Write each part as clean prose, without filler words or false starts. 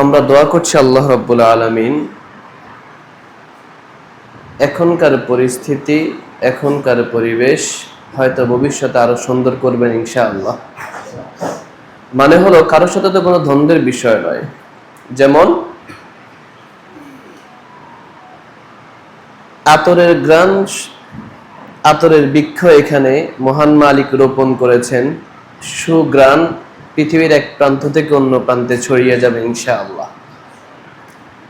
আমরা দোয়া করছি আল্লাহ রাব্বুল আলামিন এখনকার পরিস্থিতি, এখনকার পরিবেশ হয়তো ভবিষ্যতে আরো সুন্দর করবেন ইনশাআল্লাহ। মানে হলো কারোর সাথে তো কোনো দ্বন্দ্বের বিষয় নয়। যেমন আতরের গ্রান, আতরের বৃক্ষ এখানে মহান মালিক রোপণ করেছেন, সুগ্রান পৃথিবীর এক প্রান্ত থেকে অন্য প্রান্তে ছড়িয়ে যাবে ইনশাআল্লাহ।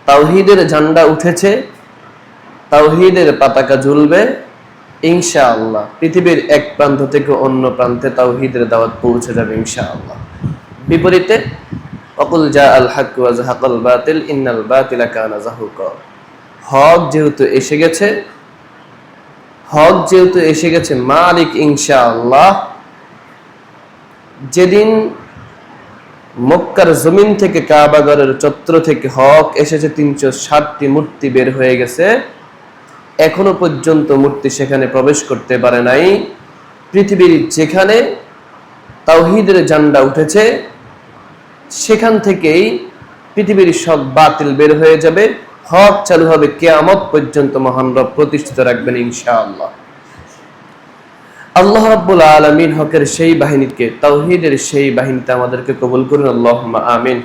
তাওহীদের ঝান্ডা উঠেছে, তাওহীদের পতাকা ঝুলবে ইনশাআল্লাহ। পৃথিবীর এক প্রান্ত থেকে অন্য প্রান্তে তাওহীদের দাওয়াত পৌঁছে যাবে ইনশাআল্লাহ। বিপরীতে ওয়াকুল জাআল হক ওয়া যাহাকাল বাতিল ইন্নাল বাতিলা কানা যাহুকা। হক যেহেতু এসে গেছে মালিক ইনশাআল্লাহ যেদিন মক্কার জমিন থেকে কাবাগরের চত্বর থেকে হক এসেছে, 360টি মূর্তি বের হয়ে গেছে, এখনো পর্যন্ত মূর্তি সেখানে প্রবেশ করতে পারে নাই। পৃথিবীর যেখানে তাওহীদের ঝান্ডা উঠেছে সেখান থেকেই পৃথিবীর সব বাতিল বের হয়ে যাবে, হক চালু হবে, কিয়ামত পর্যন্ত মহান রব প্রতিষ্ঠিত রাখবেন ইনশাআল্লাহ। আল্লাহ রাব্বুল আলামিন হকের সেই বাহিনীকে, তাওহীদের সেই বাহিনীতে আমাদেরকে কবুল করুন, আল্লাহুম্মা আমিন।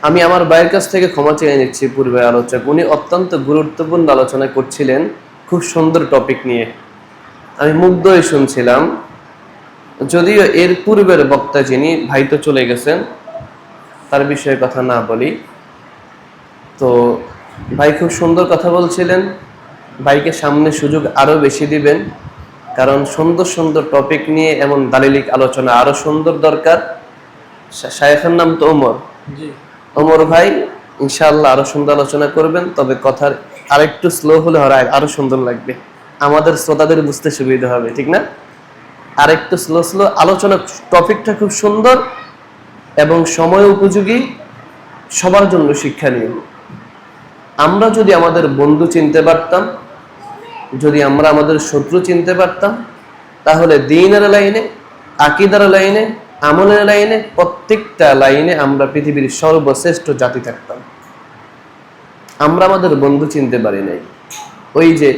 আমি আমার ভাইয়ের কাছ থেকে ক্ষমা চেয়ে নিচ্ছি। পূর্বে আলোচক উনি অত্যন্ত গুরুত্বপূর্ণ আলোচনা করছিলেন, খুব সুন্দর টপিক নিয়ে, আমি মুগ্ধ হয়ে শুনছিলাম। যদিও এর পূর্বের বক্তা যিনি ভাই তো চলে গেছেন, তার বিষয়ে কথা না বলি, তো ভাই খুব সুন্দর কথা বলছিলেন। ভাইকে সামনে সুযোগ আরো বেশি দিবেন, কারণ সুন্দর সুন্দর টপিক নিয়ে এমন দালিলিক আলোচনা আরো সুন্দর দরকার। শায়েখের নাম তো ওমর, ওমর ভাই ইনশাআল্লাহ আরো সুন্দর আলোচনা করবেন, তবে কথার আরেকটু স্লো হলে আরো সুন্দর লাগবে, আমাদের শ্রোতাদের বুঝতে সুবিধা হবে, ঠিক না? আরেকটু স্লো আলোচনা, টপিকটা খুব সুন্দর এবং সময় উপযোগী, সবার জন্য শিক্ষণীয়। আমরা যদি আমাদের বন্ধু চিনতে পারতাম, যদি আমরা আমাদের শত্রু চিনতে পারতাম, তাহলে দ্বীনের লাইনে, আকীদার লাইনে, আমলের লাইনে, প্রত্যেকটা লাইনে আমরা পৃথিবীর সর্বশ্রেষ্ঠ জাতি থাকতাম। আমরা আমাদের বন্ধু চিনতে পারি নাই। ওই যে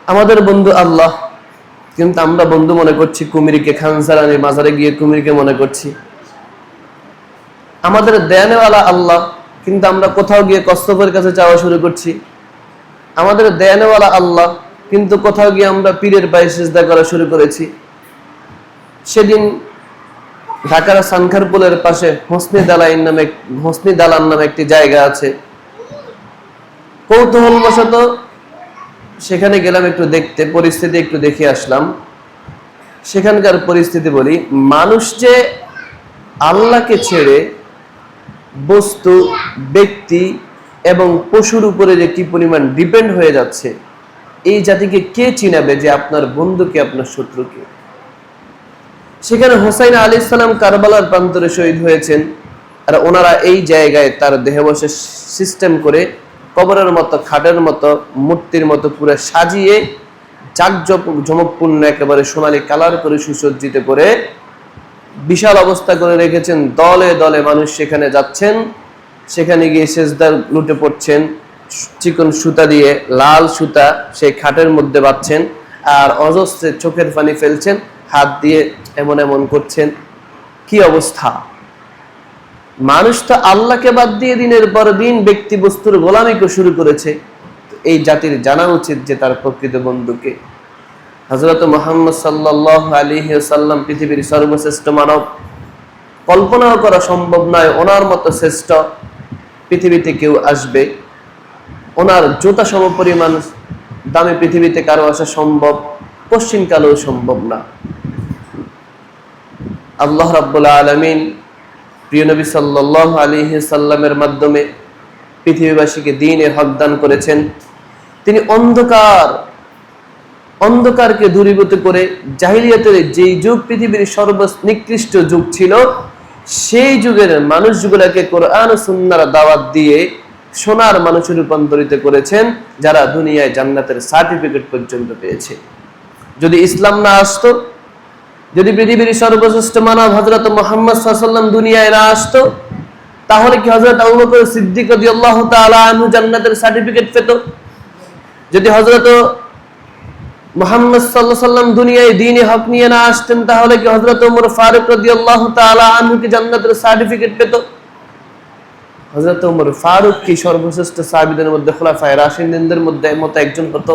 আমাদের বন্ধু আল্লাহ, কিন্তু আমরা বন্ধু মনে করছি কুমিরকে, খানসারানি মাজারে গিয়ে কুমিরকে মনে করছি। আমাদের দেয়ানেওয়ালা আল্লাহ, কিন্তু আমরা কোথাও গিয়ে কচ্ছপের কাছে চাওয়া শুরু করছি। আমাদের দেয়ানেওয়ালা আল্লাহ, কিন্তু কোথাও গিয়ে আমরা পীরের পায়ে সিজদা করা শুরু করেছি। সেদিন ঢাকার সানখারপুলের পাশে হোসনি দালান নামে একটি জায়গা আছে। কৌতূহলবশত সেখানে গেলাম একটু দেখতে, পরিস্থিতি একটু দেখে আসলাম। সেখানকার পরিস্থিতি বলি, মানুষ যে আল্লাহকে ছেড়ে বস্তু, ব্যক্তি এবং পশুর উপরে যে কি পরিমাণ ডিপেন্ড হয়ে যাচ্ছে, এই জাতিকে কে চিনাবে যে আপনার বন্ধুকে, আপনার শত্রুকে? সেখানে হোসাইন আলাইহিস সালাম কারবালার প্রান্তরে শহীদ হয়েছেন, আর ওনারা এই জায়গায় তার দেহাবশেষ সিস্টেম করে কবরের মতো, খাটের মতো, মূর্তির মতো পুরো সাজিয়ে জাঁকজমকপূর্ণ একেবারে সোনালী কালার করে সুসজ্জিত করে বিশাল অবস্থা করে রেখেছেন। দলে দলে মানুষ সেখানে যাচ্ছেন, সেখানে গিয়ে সেজদা লুটে পড়ছেন, চিকন সুতা দিয়ে, লাল সুতা সেই খাটের মধ্যে বাঁধছেন, আর অজস্রে চোখের পানি ফেলছেন, হাত দিয়ে এমন এমন করছেন। কি অবস্থা! মানুষ তো আল্লাহকে বাদ দিয়ে দিনের পর দিন ব্যক্তি বস্তুর গোলামিকে শুরু করেছে। এই জাতির জানা উচিত যে তার প্রকৃত বন্ধুকে। হযরত মুহাম্মদ সাল্লাল্লাহু আলাইহি ওয়াসাল্লাম পৃথিবীর সর্বশ্রেষ্ঠ মানব, কল্পনাও করা সম্ভব নয় ওনার মতো শ্রেষ্ঠ পৃথিবীতে কেউ আসবে। ওনার জুতা সমপরিমাণ দামে পৃথিবীতে কারো আসা সম্ভব পশ্চিমকালেও সম্ভব না। আল্লাহ রাব্বুল আলামিন প্রিয় নবী সাল্লাল্লাহু আলাইহি সাল্লামের মাধ্যমে পৃথিবীবাসীকে দ্বীনের হক দান করেছেন। তিনি অন্ধকারকে দূরীভূত করে জাহিলিয়াতের যেই যুগ পৃথিবীর সর্বনিকৃষ্ট যুগ ছিল, সেই যুগের মানুষগুলোকে কোরআন ও সুন্নাহর দাওয়াত দিয়ে সোনার মানুষে রূপান্তরিত করেছেন, যারা দুনিয়ায় জান্নাতের সার্টিফিকেট পর্যন্ত পেয়েছে। যদি ইসলাম না আসতো, যদি পৃথিবীর সর্বশ্রেষ্ঠ মানব হযরত মুহাম্মদ সাল্লাল্লাহু আলাইহি ওয়াসাল্লাম দুনিয়ায় না আসতো, তাহলে কি হযরত আবু বকর সিদ্দিক রাদিয়াল্লাহু তাআলা আনহু জান্নাতের সার্টিফিকেট পেত? যদি হযরত মুহাম্মদ সাল্লাল্লাহু আলাইহি ওয়াসাল্লাম দুনিয়ায় দ্বীনে হক নিয়ে না আসতেন, তাহলে কি হযরত ওমর ফারুক রাদিয়াল্লাহু তাআলা আনহু কি জান্নাতের সার্টিফিকেট পেত? হযরত ওমর ফারুক কি সর্বশ্রেষ্ঠ সাহাবীদের মধ্যে খোলাফায়ে রাশিদিনদের মধ্যে মত একজন হতো?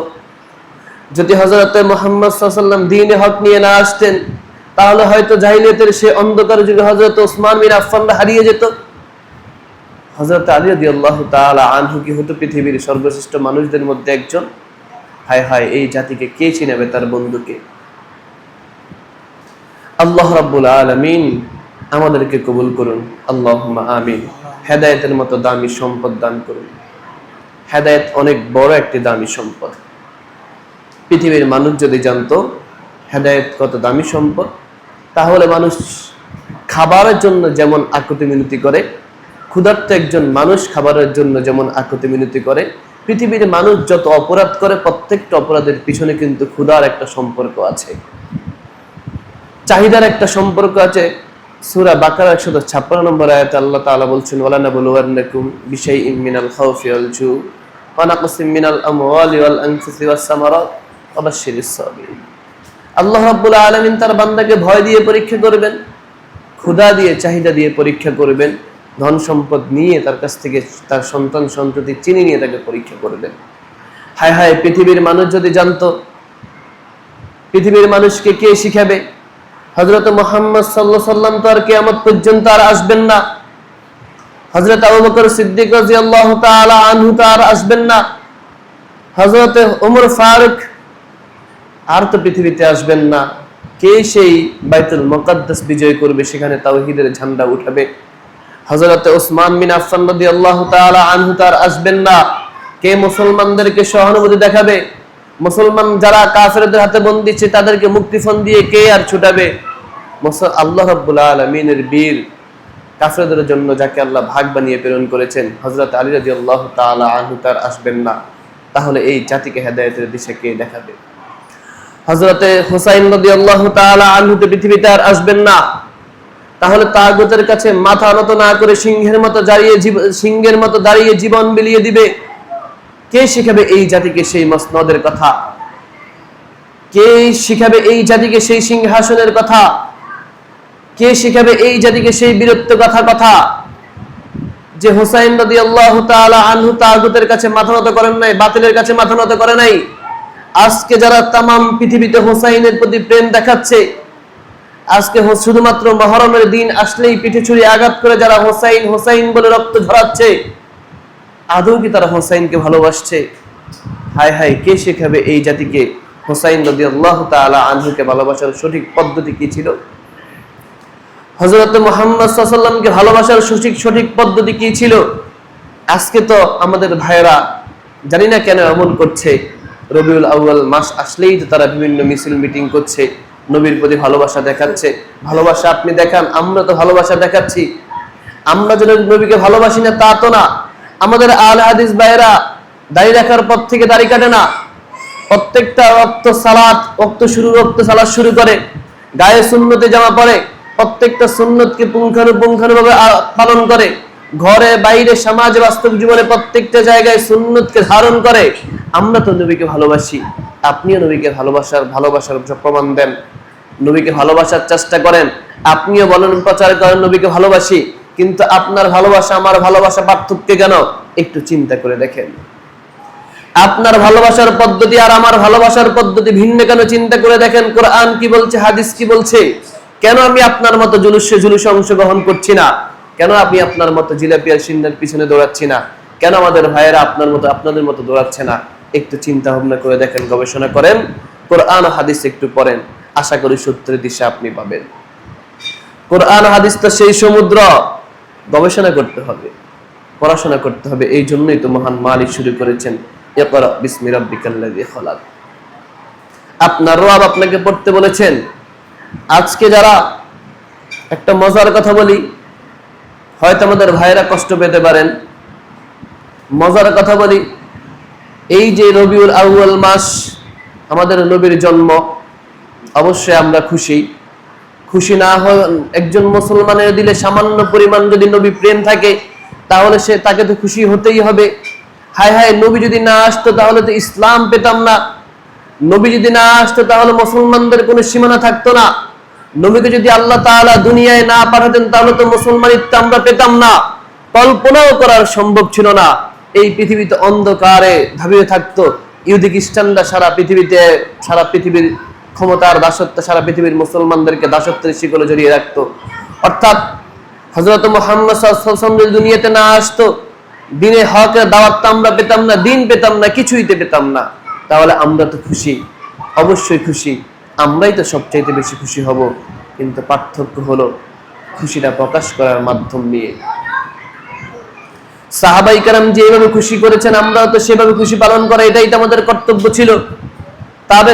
যদি হযরত মুহাম্মদ সাল্লাল্লাহু আলাইহি ওয়াসাল্লাম দ্বীনে হক নিয়ে না আসতেন, তাহলে হয়তো জাহিলিয়াতের সেই অন্ধকার যুগে হযরত ওসমান বিন আফফান হারিয়ে যেত। হযরত আলী রাদিয়াল্লাহু তাআলা আনহু কি হতো পৃথিবীর সর্বশ্রেষ্ঠ মানুষদের মধ্যে একজন? হায় হায়, এই জাতিকে কে চিনাবে তার বন্ধুকে? আল্লাহ রাব্বুল আলামিন আমাদেরকে কবুল করুন, আল্লাহুম্মা আমিন। হেদায়েতের মতো দামি সম্পদ দান করুন। হেদায়েত অনেক বড় একটি দামি সম্পদ। পৃথিবীর মানুষ যদি জানতো হেদায়েত কত দামি সম্পদ, তাহলে মানুষ খাবারের জন্য যেমন আকুতি মিনতি করে, ক্ষুধার্ত একজন মানুষ খাবারের জন্য যেমন আকুতি মিনতি করে, পৃথিবীর মানুষ যত অপরাধ করে প্রত্যেকটা অপরাধের পিছনে কিন্তু ক্ষুধার একটা সম্পর্ক আছে, চাহিদার একটা সম্পর্ক আছে। সূরা বাকারা 156 নম্বর আয়াতে আল্লাহ তাআলা বলছেন, ওয়ালা নাবলুওয়ান্নাকুম বিশাইইন মিনাল খাউফি ওয়াল জু ওয়া নাকসিম মিনাল আমওয়ালি ওয়াল আনফুসি ওয়াস সামারাত ওয়া বাশশিরিস সাবিরিন। আল্লাহ রাব্বুল আলামিন তার বান্দাকে ভয় দিয়ে পরীক্ষা করবেন, ক্ষুধা দিয়ে চাহিদা দিয়ে পরীক্ষা করবেন, ধন সম্পদ নিয়ে তার কাছ থেকে তার সন্তান সন্ততি চিনি নিয়ে তাকে পরীক্ষা করবেন। হায় হায়, পৃথিবীর মানুষ যদি জানতো, পৃথিবীর মানুষকে কে শিখাবে? হযরত মুহাম্মদ সাল্লাল্লাহু আলাইহি ওয়াসাল্লাম তো আর কিয়ামত পর্যন্ত আর আসবেন না, হযরত আবু বকর সিদ্দিক রাদিয়াল্লাহু তাআলা আনহু তো আর আসবেন না, হযরত ওমর ফারুক আর তো পৃথিবীতে আসবেন না। কে সেই বাইতুল মুকাদ্দাস বিজয় করবে, সেখানে তাওহীদের ঝান্ডা উঠাবে? হযরত ওসমান বিন আফফান রাদিয়াল্লাহু তাআলা আনহু তার আসবেন না। কে মুসলমানদেরকে সহানুভূতি দেখাবে? মুসলমান যারা কাফেরদের হাতে বন্দী ছিল তাদেরকে মুক্তিপণ দিয়ে কে আর ছুটাবে? আল্লাহ রাব্বুল আলামিনের বীর কাফেরদের জন্য যাকে আল্লাহ ভাগ বানিয়ে প্রেরণ করেছেন, হযরত আলী রাদিয়াল্লাহু তাআলা আনহু তার আসবেন না। তাহলে এই জাতিকে হেদায়েতের দিশা কে দেখাবে? হযরত হুসাইন রাদিয়াল্লাহু তাআলা আনহু তো পৃথিবীতে আর আসবেন না। তাহলে তাগুতের কাছে মাথা নত না করে সিংহের মতো দাঁড়িয়ে জীবন বিলিয়ে দিবে কে শিখাবে এই জাতিকে সেই মসনদের কথা? কে শিখাবে এই জাতিকে সেই সিংহাসনের কথা? কে শিখাবে এই জাতিকে সেই বীরত্ব কথা? যে হুসাইন রাদিয়াল্লাহু তাআলা আনহু তাগুতের কাছে মাথা নত করেন নাই, বাতিলের কাছে মাথা নত করে নাই। আজকে যারা তামাম পৃথিবীতে হুসাইনের প্রতি প্রেম দেখাচ্ছে, আজকে শুধুমাত্র মুহররমের দিন আসলেই পিঠে ছুরি আঘাত করে যারা হোসাইন হোসাইন বলে রক্ত ঝরাচ্ছে, আদৌ কি তারা হোসাইনকে ভালোবাসছে? হায় হায়, কে শেখাবে এই জাতিকে হোসাইন রাদিয়াল্লাহু তাআলা আনহুকে ভালোবাসার সঠিক পদ্ধতি কি ছিল? হযরত মুহাম্মদ সাল্লাল্লাহু আলাইহি ওয়াসাল্লামকে ভালোবাসার সঠিক পদ্ধতি কি ছিল? আজকে তো আমাদের ভাইয়েরা জানি না কেন এমন করছে, রবিউল আউয়াল মাস আসলেই তো তারা বিভিন্ন মিছিল মিটিং করছে, নবীর প্রতি ভালোবাসা দেখাচ্ছে। ভালোবাসা আপনি দেখান, আমরা তো ভালোবাসা দেখাচ্ছি। আমরা যেন নবীকে ভালোবাসি না তা তো না। আমাদের আহলে হাদিস ভাইয়েরা দাড়ি রাখার পর থেকে দাড়ি কাটে না, প্রত্যেকটা ওয়াক্ত সালাত শুরু করে, গায়ে সুন্নতে জামা পরে, প্রত্যেকটা সুন্নতকে পুঙ্খানুপুঙ্খানুভাবে পালন করে, ঘরে বাইরে সমাজে বাস্তব জীবনে প্রত্যেকটা জায়গায় সুন্নতকে ধারণ করে। আমরা তো নবীকে ভালোবাসি, আপনিও নবীকে ভালোবাসার প্রমাণ দেন, নবীকে ভালোবাসার চেষ্টা করেন, আপনিও বলেন প্রচার করেন নবীকে ভালোবাসি। কিন্তু আপনার ভালোবাসা আমার ভালোবাসা পার্থক্য কেন? একটু চিন্তা করে দেখেন। আপনার ভালোবাসার পদ্ধতি আর আমার ভালোবাসার পদ্ধতি ভিন্ন কেন? চিন্তা করে দেখেন কোরআন কি বলছে, হাদিস কি বলছে। কেন আমি আপনার মতো জুলুসে অংশগ্রহণ করছি না? কেন আপনি আপনার মতো জিলাপি আর সিন্নার পিছনে দৌড়াচ্ছি না? কেন আমাদের ভাইয়েরা আপনাদের মতো দৌড়াচ্ছে না? একটু চিন্তা ভাবনা করে দেখেন, গবেষণা করেন, কোরআন হাদিস একটু পড়েন, আশা করি সত্যের দিশা আপনি পাবেন। কোরআন হাদিস তো সেই সমুদ্র, গবেষণা করতে হবে, পড়াশোনা করতে হবে। এই জন্যই তো মহান মালিক শুরু করেছেন, ইকরা বিসমি রাব্বিকাল্লাযী খালাক। আপনার রব আপনাকে পড়তে বলেছেন। আজকে যারা, একটা মজার কথা বলি, হয়তো আমাদের ভাইয়েরা কষ্ট পেতে পারেন, মজার কথা বলি, এই যে রবিউল আউয়াল মাস আমাদের নবীর জন্ম, অবশ্যই আমরা খুশি। খুশি না হয়, একজন মুসলমানের দিলে সামান্য পরিমাণ যদি নবী প্রেম থাকে তাহলে তাকে তো খুশি হতেই হবে। হায় হায়, নবী যদি না আসতো তাহলে তো ইসলাম পেতাম না, নবী যদি না আসতো তাহলে মুসলমানদের কোনো সীমানা থাকতো না, নবীকে যদি আল্লাহ তাআলা দুনিয়ায় না পাঠাতেন তাহলে তো মুসলমানিত্ব আমরা পেতাম না, কল্পনাও করার সম্ভব ছিল না। এই পৃথিবীতে অন্ধকারে ধাবিয়ে থাকতো, ইহুদি খ্রিস্টানরা সারা পৃথিবীর ক্ষমতার দাসত্ব, সারা পৃথিবীর মুসলমানদেরকে দাসত্বের শিকলে জড়িয়ে রাখতো। অর্থাৎ হযরত মুহাম্মদ সাল্লাল্লাহু আলাইহি ওয়াসাল্লাম যদি দুনিয়াতে না আসতো, দ্বীনে হকের দাওয়াত আমরা পেতাম না, দিন পেতাম না, কিছুইতে পেতাম না। তাহলে আমরা তো খুশি, অবশ্যই খুশি, আমরাই তো সবচাইতে বেশি খুশি হব। কিন্তু পার্থক্য হলো খুশিটা প্রকাশ করার মাধ্যম নিয়ে। সাহাবায়ে কেরাম যেভাবে খুশি করেছেন আমরাও তো সেভাবে খুশি পালন করা, এটাই তো আমাদের কর্তব্য ছিল।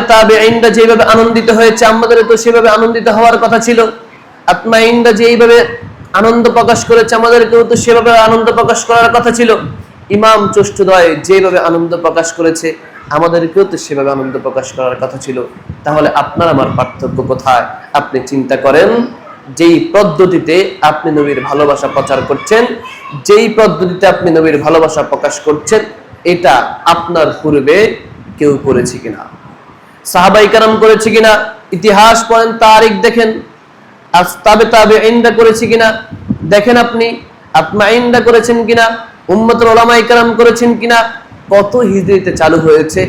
তাবেঈনরা যেভাবে আনন্দিত হয়েছে আমাদের তো সেভাবে আনন্দিত হওয়ার কথা ছিল। আতমাইনরা যেভাবে আনন্দ প্রকাশ করেছে আমাদেরকেও তো সেভাবে আনন্দ প্রকাশ করার কথা ছিল। ইমাম চষ্টুদ্বয় যেভাবে আনন্দ প্রকাশ করেছে আমাদেরকেও তো সেভাবে আনন্দ প্রকাশ করার কথা ছিল। তাহলে আপনার আমার পার্থক্য কোথায়? আপনি চিন্তা করেন, যেই পদ্ধতিতে আপনি নবীর ভালোবাসা প্রচার করছেন, যেই পদ্ধতিতে আপনি নবীর ভালোবাসা প্রকাশ করছেন, এটা আপনার পূর্বে কেউ করেছে কিনা? সাহাবায়ে কেরাম করেছে কিনা? ইতিহাস পড়েন, তারিখ দেখেন। তাবেঈনরা করেছে কিনা দেখেন, আপনি আতমাইনরা করেছেন কিনা, উম্মতের উলামায়ে কেরাম করেছেন কিনা, কত হিজরিতে চালু হয়েছে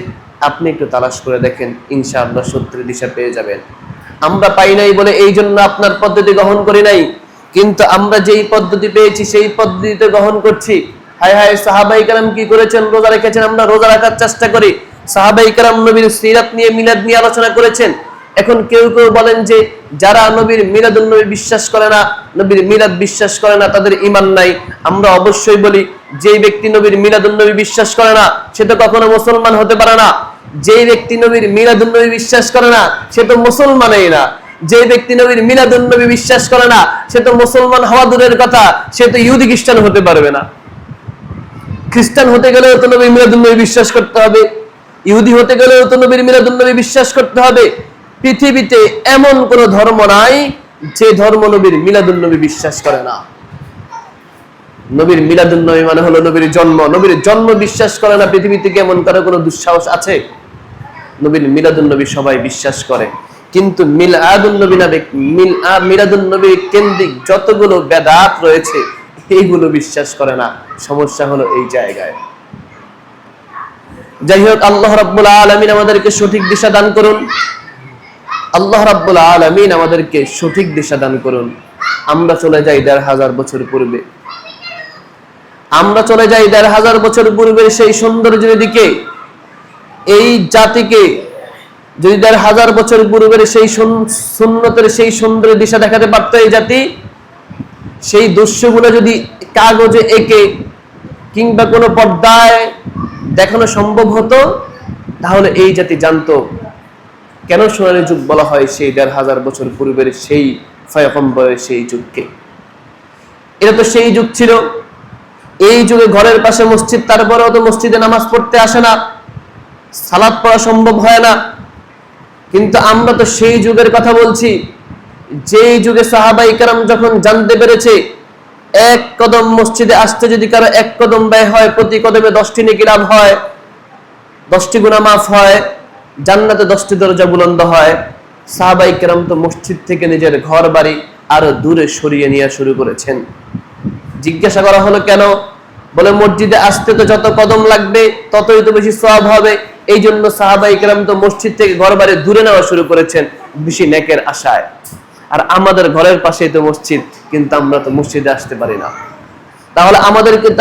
আপনি একটু তালাশ করে দেখেন, ইনশাআল্লাহ সত্যের দিশা পেয়ে যাবেন। আমরা পাই নাই বলে এই জন্য আপনার পদ্ধতি গ্রহণ করি নাই, কিন্তু আমরা যেই পদ্ধতি পেয়েছি সেই পদ্ধতিতে গ্রহণ করছি। হায় হায়, সাহাবায়ে কেরাম কি করেছেন? রোজা রেখেছেন, আমরা রোজা রাখার চেষ্টা করি। সাহাবায়ে কেরাম নবীর সিরাত নিয়ে, মিলাদ নিয়ে আলোচনা করেছেন। এখন কেউ কেউ বলেন যে যারা নবীর মিলাদুন নবী বিশ্বাস করে না, নবীর মিলাদ বিশ্বাস করে না, তাদের ঈমান নাই। আমরা অবশ্যই বলি, যেই ব্যক্তি নবীর মিলাদুন নবী বিশ্বাস করে না সে তো কখনো মুসলমান হতে পারে না। যেই ব্যক্তি নবীর মিলাদুন নবী বিশ্বাস করে না সে তো মুসলমানই না। যে ব্যক্তি নবীর মিলাদুন নবী বিশ্বাস করে না সে তো মুসলমান হওয়া দূরের কথা, সে তো ইহুদি খ্রিস্টান হতে পারবে না। খ্রিস্টান হতে গেলেও তো নবীর মিলাদুন নবী বিশ্বাস করতে হবে, ইহুদি হতে গেলেও তো নবীর মিলাদুন নবী বিশ্বাস করতে হবে। পৃথিবীতে এমন কোন ধর্ম নাই যে ধর্ম নবীর মিলাদুন নবী বিশ্বাস করে না। নবীর মিলাদুন নবী মানে হলো নবীর জন্ম। নবীর জন্ম বিশ্বাস করে না পৃথিবীতে কি এমন কারো কোনো দুঃসাহস আছে? নবীর মিলাদুন নবী সবাই বিশ্বাস করে, কিন্তু মিলাদুন নবী কেন্দ্রিক যতগুলো বেদাত রয়েছে এইগুলো বিশ্বাস করে না। সমস্যা হলো এই জায়গায়। যাই হোক, আল্লাহ রাব্বুল আলামিন আমাদেরকে সঠিক দিশা দান করুন। আল্লাহ রাব্বুল আলামিন আমাদেরকে সঠিক দিশা দান করুন। আমরা চলে যাই ১৫০০ বছর পূর্বে, আমরা চলে যাই ১৫০০ বছর পূর্বের সেই সৌন্দর্যের দিকে। এই জাতিকে যদি ১৫০০ বছর পূর্বের সেই সুন্নতের সেই সুন্দর দিশা দেখাতে পারত এই জাতি, সেই দৃশ্যগুলো যদি কাগজে এঁকে কিংবা কোনো পর্দায় দেখানো সম্ভব হতো, তাহলে এই জাতি জানতো কেন সোনালী যুগ বলা হয় সেই ১৫০০ বছর পূর্বের সেই পয়গম্বরের সেই যুগকে। এটা তো সেই যুগ ছিল। এই যুগে ঘরের পাশে মসজিদ, তারপরেও তো মসজিদে নামাজ পড়তে আসে না, সালাত পড়া সম্ভব হয় না। কিন্তু আমরা তো সেই যুগের কথা বলছি, যেই যুগে সাহাবায়ে কেরাম যখন জানতে পেরেছে এক কদম মসজিদে আসতে যদি কারো এক কদম ব্যয় হয়, প্রতি কদমে 10টি নেকি লাভ হয়, 10টি গুনাহ মাফ হয়, জান্নাতে 10টি দরজা বুলন্দ হয়। সাহাবায়ে কেরাম তো মসজিদ থেকে নিজের ঘর বাড়ি আরো দূরে সরিয়ে নিয়ে শুরু করেছেন। জিজ্ঞাসা করা হলো কেন? বলে মসজিদে আসতে তো যত কদম লাগবে ততই তো বেশি সওয়াব হবে, এই জন্য সাহাবায়ে কেরাম তো মসজিদ থেকে ঘর বাড়ি দূরে নেওয়া শুরু করেছেন বেশি নেকের আশায়। আর আমাদের ঘরের পাশেই তো মসজিদ, কিন্তু আমরা তো মসজিদে আসতে পারি না। তাহলে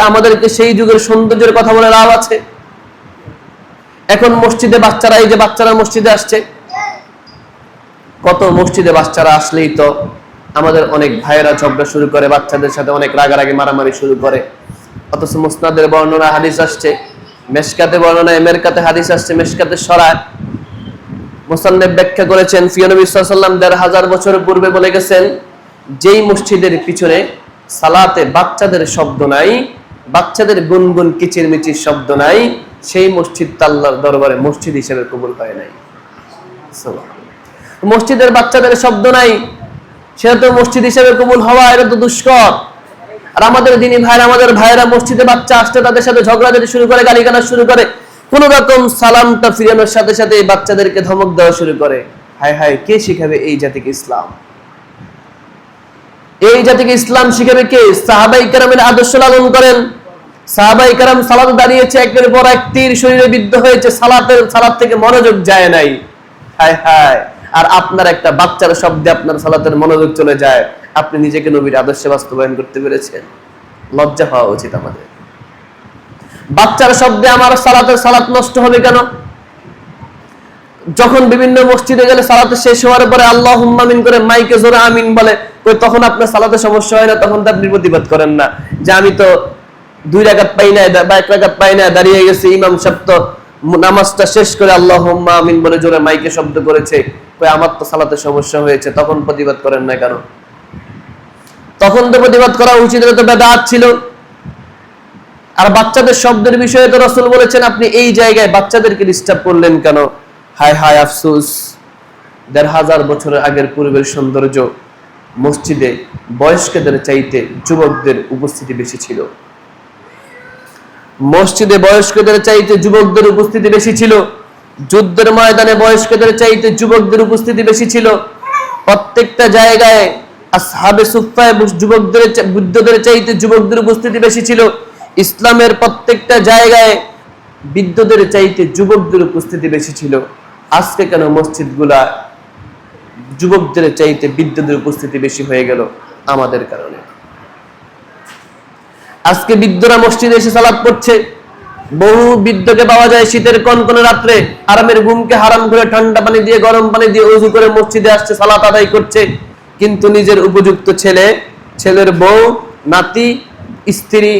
আমাদেরকে সেই যুগের সৌন্দর্যের কথা বলে লাভ আছে? এখন মসজিদে বাচ্চারা, এই যে বাচ্চারা মসজিদে আসছে, কত মসজিদে বাচ্চারা আসলেই তো আমাদের অনেক ভাইয়েরা ঝগড়া শুরু করে, বাচ্চাদের সাথে অনেক রাগারাগি মারামারি শুরু করে। অথচ মুসনাদের বর্ণনা হাদিস আসছে, মেশকাতে বর্ণনা, মেরকাতে হাদিস আসছে, মেশকাতে সরায় মুসান্নিফ ব্যাখ্যা করেছেন, প্রিয় নবী সাল্লাল্লাহু আলাইহি ওয়াসাল্লাম ১৫০০ বছর পূর্বে বলে গেছেন, যেই মসজিদের পিছনে সালাতে বাচ্চাদের শব্দ নাই, বাচ্চাদের গুনগুন কিচিরমিচির শব্দ নাই, সেই মসজিদ আল্লাহর দরবারে মসজিদ হিসেবে কবুল হয় নাই। মসজিদের বাচ্চাদের শব্দ নাই, সেটা তো মসজিদ হিসেবে কবুল হওয়া এটা তো দুষ্কর। আর আমাদের দিনী ভাইরা, আমাদের ভাইরা মসজিদে বাচ্চা আসতে তাদের সাথে ঝগড়াঝাটি শুরু করে, গালিগালাজ শুরু করে, কোন রকম সালামটা ফিরানোর সাথে সাথে এই বাচ্চাদেরকে ধমক দেওয়া শুরু করে। হায় হায়, কে শিখাবে এই জাতিকে ইসলাম? এই জাতিকে ইসলাম শিখাবে কে? সাহাবাই কেরামের আদর্শ লালন করেন। সাহাবাই কেরাম সালাত দাঁড়িয়েছে, একের পর এক তীর শরীরে বিদ্ধ হয়েছে, সালাত থেকে মনোযোগ যায় নাই। হায় হায়, আর আপনার একটা বাচ্চার শব্দে আপনার সালাতের মনোযোগ চলে যায়। আপনি নিজেকে নবীর আদর্শে বাস্তবায়ন করতে পেরেছেন? লজ্জা হওয়া উচিত আমাদের। বাচ্চার শব্দে আমার সালাত নষ্ট হবে কেন? যখন বিভিন্ন মসজিদে গেলে সালাতে শেষ হওয়ার পরে আল্লাহুম্মা আমিন করে মাইকে জোরে আমিন বলে, তখন আপনার সালাতে সমস্যা হয় না? তখন তো আপনি প্রতিবাদ করেন না যে আমি তো 2 রাকাত পাই না বা 1 রাকাত পাই না, দাঁড়িয়ে গেছি, ইমাম সাহেব তো নামাজটা শেষ করে আল্লাহুম্মা আমিন বলে জোরে মাইকে শব্দ করেছে, আমার তো সালাতে সমস্যা হয়েছে। তখন প্রতিবাদ করেন না কেন? তখন তো প্রতিবাদ করা উচিত, এটা তো বেদাত ছিল। আর বাচ্চাদের শব্দের বিষয়ে তো রাসূল বলেছেন, আপনি এই জায়গায় বাচ্চাদেরকে ডিস্টার্ব করলেন কেন? হায় হায় আফসোস, 1500 বছরের আগের পূর্বের সৌন্দর্য। মসজিদে বয়স্কদের চাইতে যুবকদের উপস্থিতি বেশি ছিল। মসজিদে বয়স্কদের চাইতে যুবকদের উপস্থিতি বেশি ছিল। যুদ্ধের ময়দানে বয়স্কদের চাইতে যুবকদের উপস্থিতি বেশি ছিল। প্রত্যেকটা জায়গায় আসহাবে সুফফায় যুবকদের, বৃদ্ধদের চাইতে যুবকদের উপস্থিতি বেশি ছিল। ইসলামের প্রত্যেকটা জায়গায় বৃদ্ধদের চাইতে যুবকদের উপস্থিতি বেশি ছিল। আজকে কেন মসজিদগুলা যুবকদের চাইতে বৃদ্ধদের উপস্থিতি বেশি হয়ে গেল? আমাদের কারণে। আজকে বৃদ্ধরা মসজিদে এসে সালাত পড়ছে। বহু বৃদ্ধকে পাওয়া যায় শীতের কনকনে রাত্রে আরামের ঘুমকে হারাম করে ঠান্ডা পানি দিয়ে, গরম পানি দিয়ে ওযু করে মসজিদে আসছে, সালাত আদায় করছে। কিন্তু নিজের উপযুক্ত ছেলে, ছেলের বউ, নাতি, স্ত্রী,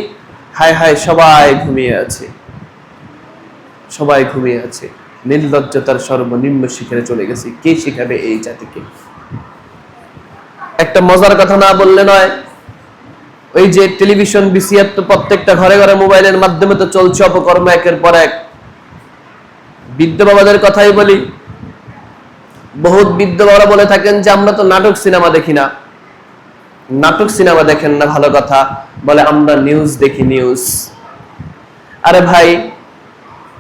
হায় হায়, সবাই ঘুমিয়ে আছে। সবাই ঘুমিয়ে আছে। নির্লজ্জতার সর্বনিম্ন শিখরে চলে গেছে। কে শিখাবে এই জাতিকে? একটা মজার কথা না বললে নয়, ওই যে টেলিভিশন, বিসিআর তো প্রত্যেকটা ঘরে ঘরে মোবাইলের মাধ্যমে তো চলছে অপকর্ম একের পর এক। বৃদ্ধ বাবাদের কথাই বলি, বহুত বৃদ্ধ বাবারা বলে থাকেন যে আমরা তো নাটক সিনেমা দেখি না। নাটক সিনেমা দেখেন না, ভালো কথা। বলে আমরা নিউজ দেখি, নিউজ। আরে ভাই,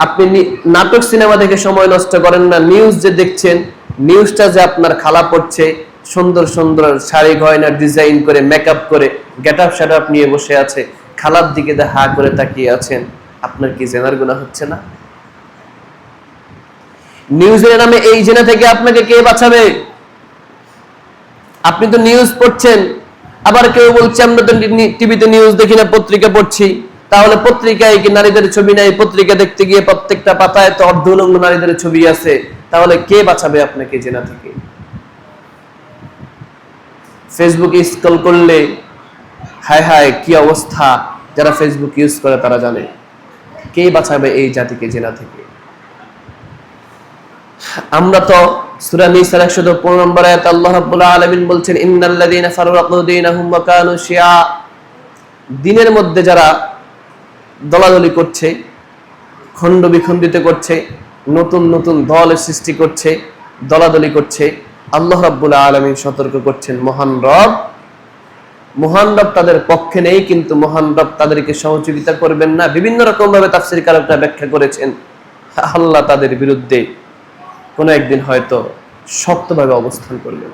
আপনি নাটক সিনেমা দেখে সময় নষ্ট করেন না, নিউজ যে দেখছেন, নিউজটা যে আপনার খালা পড়ছে, সুন্দর সুন্দর শাড়ি গয়না ডিজাইন করে, মেকআপ করে, গেটআপ সেটআপ নিয়ে বসে আছে, খালার দিকে হা করে তাকিয়ে আছেন, আপনার কি জেনার গুনাহ হচ্ছে না? নিউজের নামে এই জেনা থেকে আপনাকে কে বাঁচাবে? আপনি তো নিউজ পড়ছেন, আবার কেউ বলছে আমরা তো টিভিতে নিউজ দেখি না, পত্রিকা পড়ছি। তাহলে পত্রিকায় কি নারীদের ছবি নাই? পত্রিকা দেখতে গিয়ে প্রত্যেকটা পাতায় তো অর্ধউলঙ্গ নারীদের ছবি আছে। তাহলে কে বাঁচাবে আপনাকে জেনা থেকে? ফেসবুকে স্ক্রল করলে হায় হায় কি অবস্থা, যারা ফেসবুক ইউজ করে তারা জানে। কে বাঁচাবে এই জাতিকে জেনা থেকে? আমরা তো সূরা নিসার 115 নম্বর আয়াতে আল্লাহ রাব্বুল আলামিন বলছেন, ইন্নাল্লাযীনা ফাররাকু দীনাহুম ওয়া কানু শিয়া। দ্বীনের মধ্যে যারা দলাদলি করছে, খণ্ড বিখণ্ডিত করছে, নতুন নতুন দলের সৃষ্টি করছে, দলাদলি করছে, আল্লাহ রাব্বুল আলামিন সতর্ক করছেন, মহান রব তাদের পক্ষে নেই, কিন্তু মহান রব তাদেরকে সহযোগিতা করবেন না। বিভিন্ন রকম ভাবে তাফসীরকাররা ব্যাখ্যা করেছেন। আল্লাহ তাদের বিরুদ্ধে কোন একদিন হয়তো শক্তভাবে অবস্থান করবেন।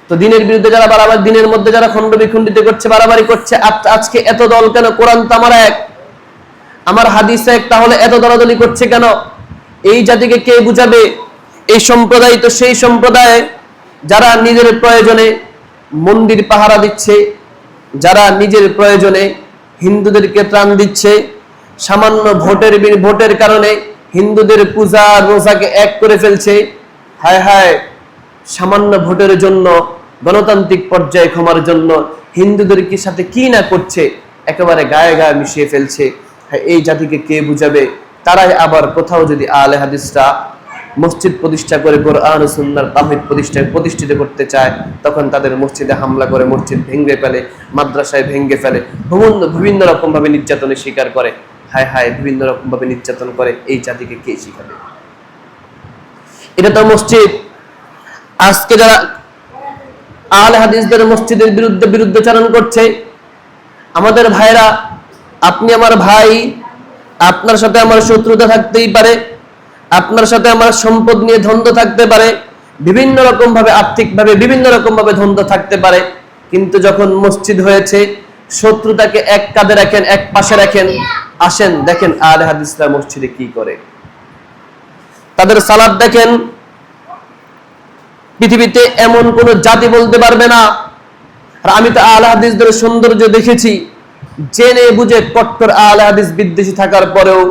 তো দ্বীনের বিরুদ্ধে যারা বারবার, দ্বীনের মধ্যে যারা খণ্ড বিখণ্ডিত করছে, বাড়াবাড়ি করছে, আজকে এত দল কেন? কোরআন তো আমার এক, আমার হাদিস এক, তাহলে এত দলাদলি করছে কেন? এই জাতিকে কে বুঝাবে? এই সম্প্রদায় তো সেই সম্প্রদায় যারা নিজের প্রয়োজনে মন্দির পাহারা দিচ্ছে, যারা নিজের প্রয়োজনে হিন্দুদেরকে ত্রাণ দিচ্ছে, সামান্য ভোটের কারণে হিন্দুদের পূজা রোজাকে এক করে ফেলছে। হায় হায়, সামান্য ভোটের জন্য, গণতান্ত্রিক পর্যায়ে ক্ষমার জন্য হিন্দুদের সাথে কি না করছে, একেবারে গায়ে গায়ে মিশিয়ে ফেলছে। এই জাতিকে কে বুঝাবে? তারাই আবার কোথাও যদি আহলে হাদিসরা মসজিদ প্রতিষ্ঠা করে কোরআন ও সুন্নাহর তাওহীদ প্রতিষ্ঠিত করতে চায়, তখন তাদের মসজিদে হামলা করে, মসজিদ ভেঙে ফেলে, মাদ্রাসায় ভেঙে ফেলে, বিভিন্ন রকম ভাবে নির্যাতনের শিকার করে। হায় হায়, বিভিন্ন রকম ভাবে নির্যাতন করে। এই জাতিকে কে শিখাবে? এটা তো মসজিদ। আজকে যারা আহলে হাদিসদের মসজিদের বিরুদ্ধাচরণ করছে। আমাদের ভাইরা, আপনি আমার ভাই, আপনার সাথে আমার শত্রুতা থাকতেই পারে, আপনার সাথে আমার সম্পদ নিয়ে দ্বন্দ্ব থাকতে পারে, বিভিন্ন রকম ভাবে আর্থিকভাবে বিভিন্ন রকম ভাবে দ্বন্দ্ব থাকতে পারে, কিন্তু যখন মসজিদ হয়েছে শত্রুতাকে এক কাঁধে রাখেন, এক পাশে রাখেন। আসেন দেখেন আহলে হাদিসরা মসজিদে কি করে, তাদের সালাত দেখেন। পৃথিবীতে এমন কোন জাতি বলতে পারবে না। আর আমি তো আহলে হাদিসদের সৌন্দর্য দেখেছি, জেনে বুঝে কট্টর আহলে হাদিস বিদ্বেষী থাকার পরেও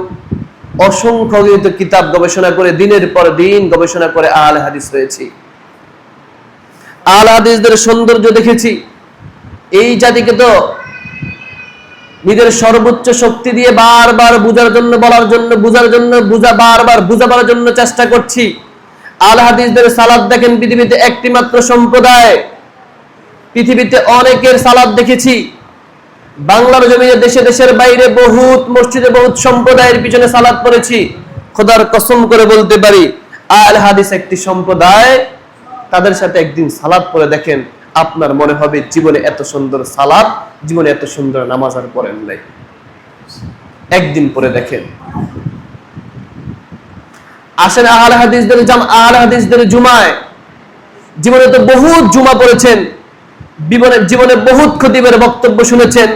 অসংখ্য কিতাব গবেষণা করে দিনের পর দিন গবেষণা করে আহলে হাদিস হয়েছি। আহলে হাদিসদের সৌন্দর্য দেখেছি। এই জাতিকে তো নিজের সর্বোচ্চ শক্তি দিয়ে বারবার বুঝার জন্য, বলার জন্য, বারবার বুঝাবার জন্য চেষ্টা করছি। আহলে হাদিসদের সালাত দেখেন, পৃথিবীতে একটি মাত্র সম্প্রদায়, পৃথিবীতে অনেকের সালাত দেখেছি। বাংলার জমিনে দেশে দেশের বাইরে বহুত মসজিদে বহুত সম্প্রদায়ের পিছনে সালাত পড়েছি। খোদার কসম করে বলতে পারি আহলে হাদিস একটি সম্প্রদায়, তাদের সাথে একদিন সালাত পড়ে দেখেন, আপনার মনে হবে জীবনে এত সুন্দর সালাত, জীবনে এত সুন্দর নামাজ আর পড়েন নাই। একদিন পড়ে দেখেন। আসেন আহলে হাদিসদের জুমায়, জীবনে তো বহুত জুমা পড়েছেন, জীবনে বহুত খতিবের বক্তব্য শুনেছেন,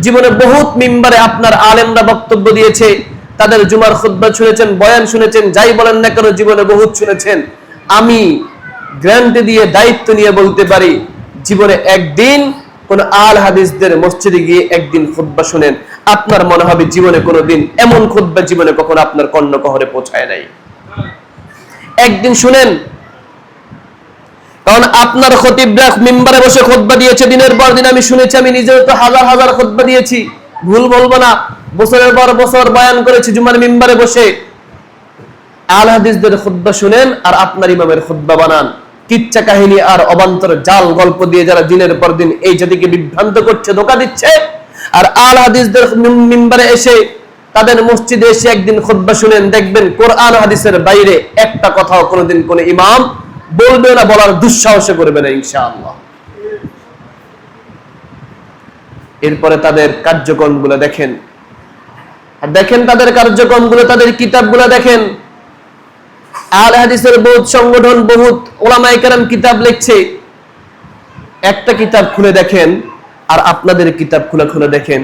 জীবনে বহুত মিম্বারে আপনার আলেমরা বক্তব্য দিয়েছে, তাদের জুমার খুতবা শুনেছেন, বয়ান শুনেছেন, যাই বলেন না কেন জীবনে বহুত শুনেছেন। আমি গ্যারান্টি দিয়ে দায়িত্ব নিয়ে বলতে পারি, জীবনে একদিন কোন আহলে হাদিসদের মসজিদে গিয়ে একদিন খুতবা শুনেন, আপনার মনে হবে জীবনে কোনোদিন এমন খুতবা জীবনে কখনো আপনার কর্ণকহরে পৌঁছায় নাই। একদিন শুনেন, কারণ আপনার খতিবরা মিম্বারে বসে খুতবা দিয়েছে দিনের পর দিন, আমি শুনেছি, আমি নিজেও তো হাজার হাজার খুতবা দিয়েছি, ভুল বলবো না, বছরের পর বছর বয়ান করেছি জুমার মিম্বারে বসে। আহলে হাদিসদের খুতবা শুনেন আর আপনার ইমামের খুতবা বানান। কিচ্ছা কাহিনী আর অবান্তর জাল গল্প দিয়ে যারা দিনের পর দিন এই জাতিকে বিভ্রান্ত করছে, ধোঁকা দিচ্ছে, আর আহলে হাদিসদের মিম্বারে এসে তাদের মসজিদে এসে একদিন খুতবা শুনেন, দেখবেন কোরআন হাদিসের বাইরে একটা কথাও কোনোদিন কোন ইমাম বলবে না, বলার দুঃসাহসে করবে না ইনশাআল্লাহ। এরপরে তাদের কার্যক্রমগুলো দেখেন, আর দেখেন তাদের কার্যক্রমগুলো, তাদের কিতাবগুলো দেখেন। আহলে হাদিসের বহুত সংগঠন, বহুত উলামায়ে কেরাম কিতাব লিখছে। একটা কিতাব খুলে দেখেন আর আপনাদের কিতাব খুলে দেখেন,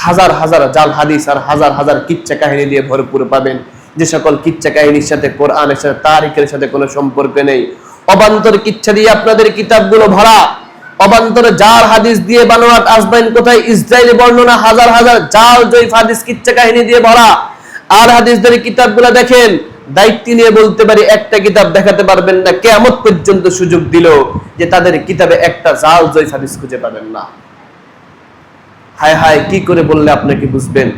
হাজার হাজার জাল হাদিস আর হাজার হাজার কিচ্ছা কাহিনী দিয়ে ভরপুর পাবেন, যে সকল কিচ্ছা কাহিনীর সাথে কোরআনের সাথে তারিখের সাথে কোনো সম্পর্ক নেই। অবান্তর কিচ্ছা দিয়ে আপনাদের কিতাবগুলো ভরা, অবান্তর জাল হাদিস দিয়ে বানোয়াট আসবেন কোথায় ইসরায়েলি বর্ণনা, হাজার হাজার জাল জয়ীফ হাদিস কিচ্ছা কাহিনী দিয়ে ভরা। আর হাদিসদের কিতাবগুলো দেখেন, দায়িত্ব নিয়ে বলতে পারি একটা কিতাব দেখাতে পারবেন না, কিয়ামত পর্যন্ত সুযোগ দিল যে তাদের কিতাবে একটা জাল জয়ীফ হাদিস খুঁজে পাবেন না। হায় হায়, কি করে বললে আপনাকে বুঝবেন?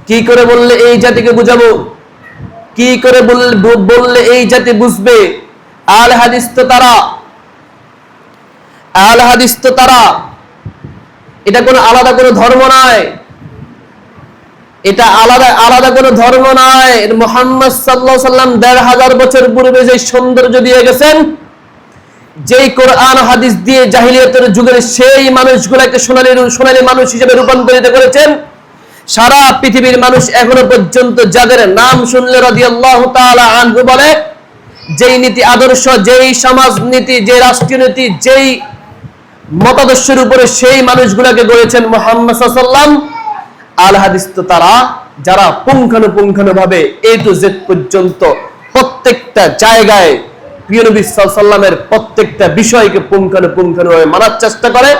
কি করে বললে এই জাতিকে বুঝাবো? কি করে বললে এই জাতি বুঝবে? আহলে হাদিস তো তারা, আহলে হাদিস তো তারা, এটা কোনো আলাদা কোনো ধর্ম নয়, এটা আলাদা কোনো ধর্ম নয়। মুহাম্মদ সাল্লাল্লাহু আলাইহি ওয়াসাল্লাম ১৫০০ বছর পূর্বে যে সৌন্দর্য দিয়ে গেছেন, যেই কোরআন হাদিস দিয়ে জাহিলিয়াতের যুগের সেই মানুষগুলোকে সোনালী মানুষ হিসেবে রূপান্তরিত করেছেন, সারা পৃথিবীর মানুষ এখনো পর্যন্ত যাদের নাম শুনলে রাদিয়াল্লাহু তাআলা আনহু বলে, যেই নীতি আদর্শ, যেই সমাজ নীতি, যে রাষ্ট্রীয় নীতি, যেই মতাদর্শের উপরে সেই মানুষগুলোকে গড়েছেন মুহাম্মদ সাল্লাল্লাহু আলাইহি ওয়াসাল্লাম। আল হাদিস তো তারা যারা পুঙ্খানুপুঙ্খানুভাবে এ টু জেড পর্যন্ত প্রত্যেকটা জায়গায় প্রিয় নবী সাল্লাল্লাহু আলাইহি ওয়াসাল্লামের প্রত্যেকটা বিষয়কে পুঙ্খানুপুঙ্খানুভাবে মানার চেষ্টা করে,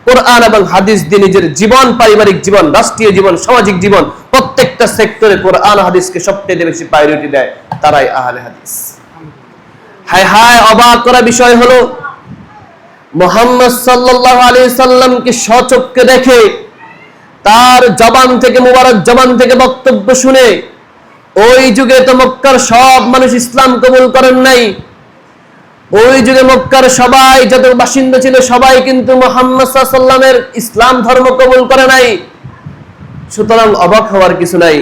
কোরআন এবং হাদিস দিয়ে নিজের জীবন, পারিবারিক জীবন, রাষ্ট্রীয় জীবন, সামাজিক জীবন, প্রত্যেকটা সেক্টরে কোরআন হাদিসকে সবচেয়ে বেশি প্রায়োরিটি দেয়, তারাই আহলে হাদিস। হায় হায়, অবাক করা বিষয় হলো, মুহাম্মদ সাল্লাল্লাহু আলাইহি সাল্লামকে স্বচক্ষে দেখে, তার জবান থেকে, মুবারক জবান থেকে বক্তব্য শুনে, ওই যুগে তো মক্কার সব মানুষ ইসলাম কবুল করেন নাই। ওই যুগে মক্কার সবাই যত বাসিন্দা ছিল সবাই কিন্তু মুহাম্মদ সাল্লাল্লাহু আলাইহি সাল্লামের ইসলাম ধর্ম কবুল করে নাই। সুতরাং অবাক হওয়ার কিছু নাই।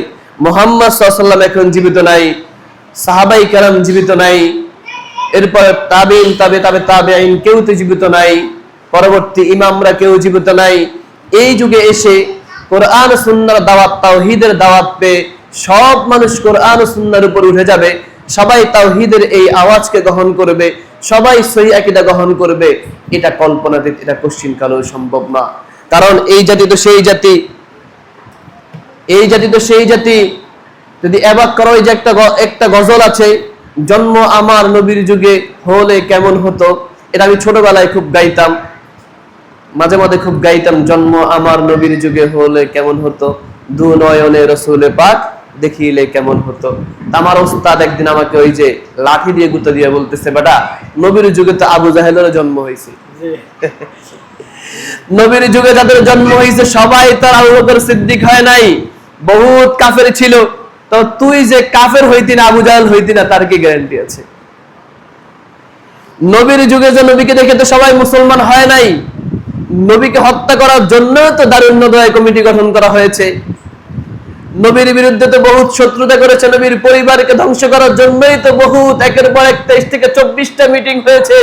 মুহাম্মদ সাল্লাল্লাহু আলাইহি সাল্লাম এখন জীবিত নাই, সাহাবায়ে কেরাম জীবিত নাই, এরপর তাবিঈন, তাবেঈন, কেউ তো জীবিত নাই, পরবর্তী ইমামরা কেউ জীবিত নাই। এই যুগে এসে কোরআন সুন্নাহর দাওয়াত, তাওহীদের দাওয়াত পেয়ে সব মানুষ কোরআন ও সুন্নাহর উপর উঠে যাবে, সবাই তাওহীদের এই আওয়াজকে গ্রহণ করবে, সবাই সহিহ আকীদা গ্রহণ করবে, এটা কল্পনাতীত, এটা কোশ্চিনকালেও সম্ভব না। কারণ এই জাতি তো সেই জাতি, এই জাতি তো সেই জাতি। যদি অবাক করো, এই যে একটা গজল আছে, জন্ম আমার নবীর যুগে হলে কেমন হতো, এটা আমি ছোটবেলায় খুব গাইতাম, মাঝে মাঝে খুব গাইতাম, জন্ম আমার নবীর যুগে হলে কেমন হতো, দু নয়নে রসুলে পাক দেখিলে কেমন হতো। আমার ওস্তাদ একদিন আমাকে ওই যে লাঠি দিয়ে গুঁতো দিয়ে বলতেছে, বেটা নবীর যুগে তো আবু জাহেলের জন্ম হয়েছে। নবীর যুগে যাদের জন্ম হয়েছে সবাই তার আবু বকর সিদ্দিক হয় নাই, বহুত কাফের ছিল। তো তুই যে কাফের হইতি না, আবু জাহেল হইতি না, তার কি গ্যারান্টি আছে? নবীর যুগে যে নবীকে দেখে তো সবাই মুসলমান হয় নাই, নবীকে হত্যা করার জন্য তো দারুন নদয় কমিটি গঠন করা হয়েছে। নবীর বিরুদ্ধে তো বহুত শত্রুতা করেছে, নবীর পরিবারকে ধ্বংস করার জন্যই তো বহুত একের পর এক 23 থেকে 24টা মিটিং হয়েছে।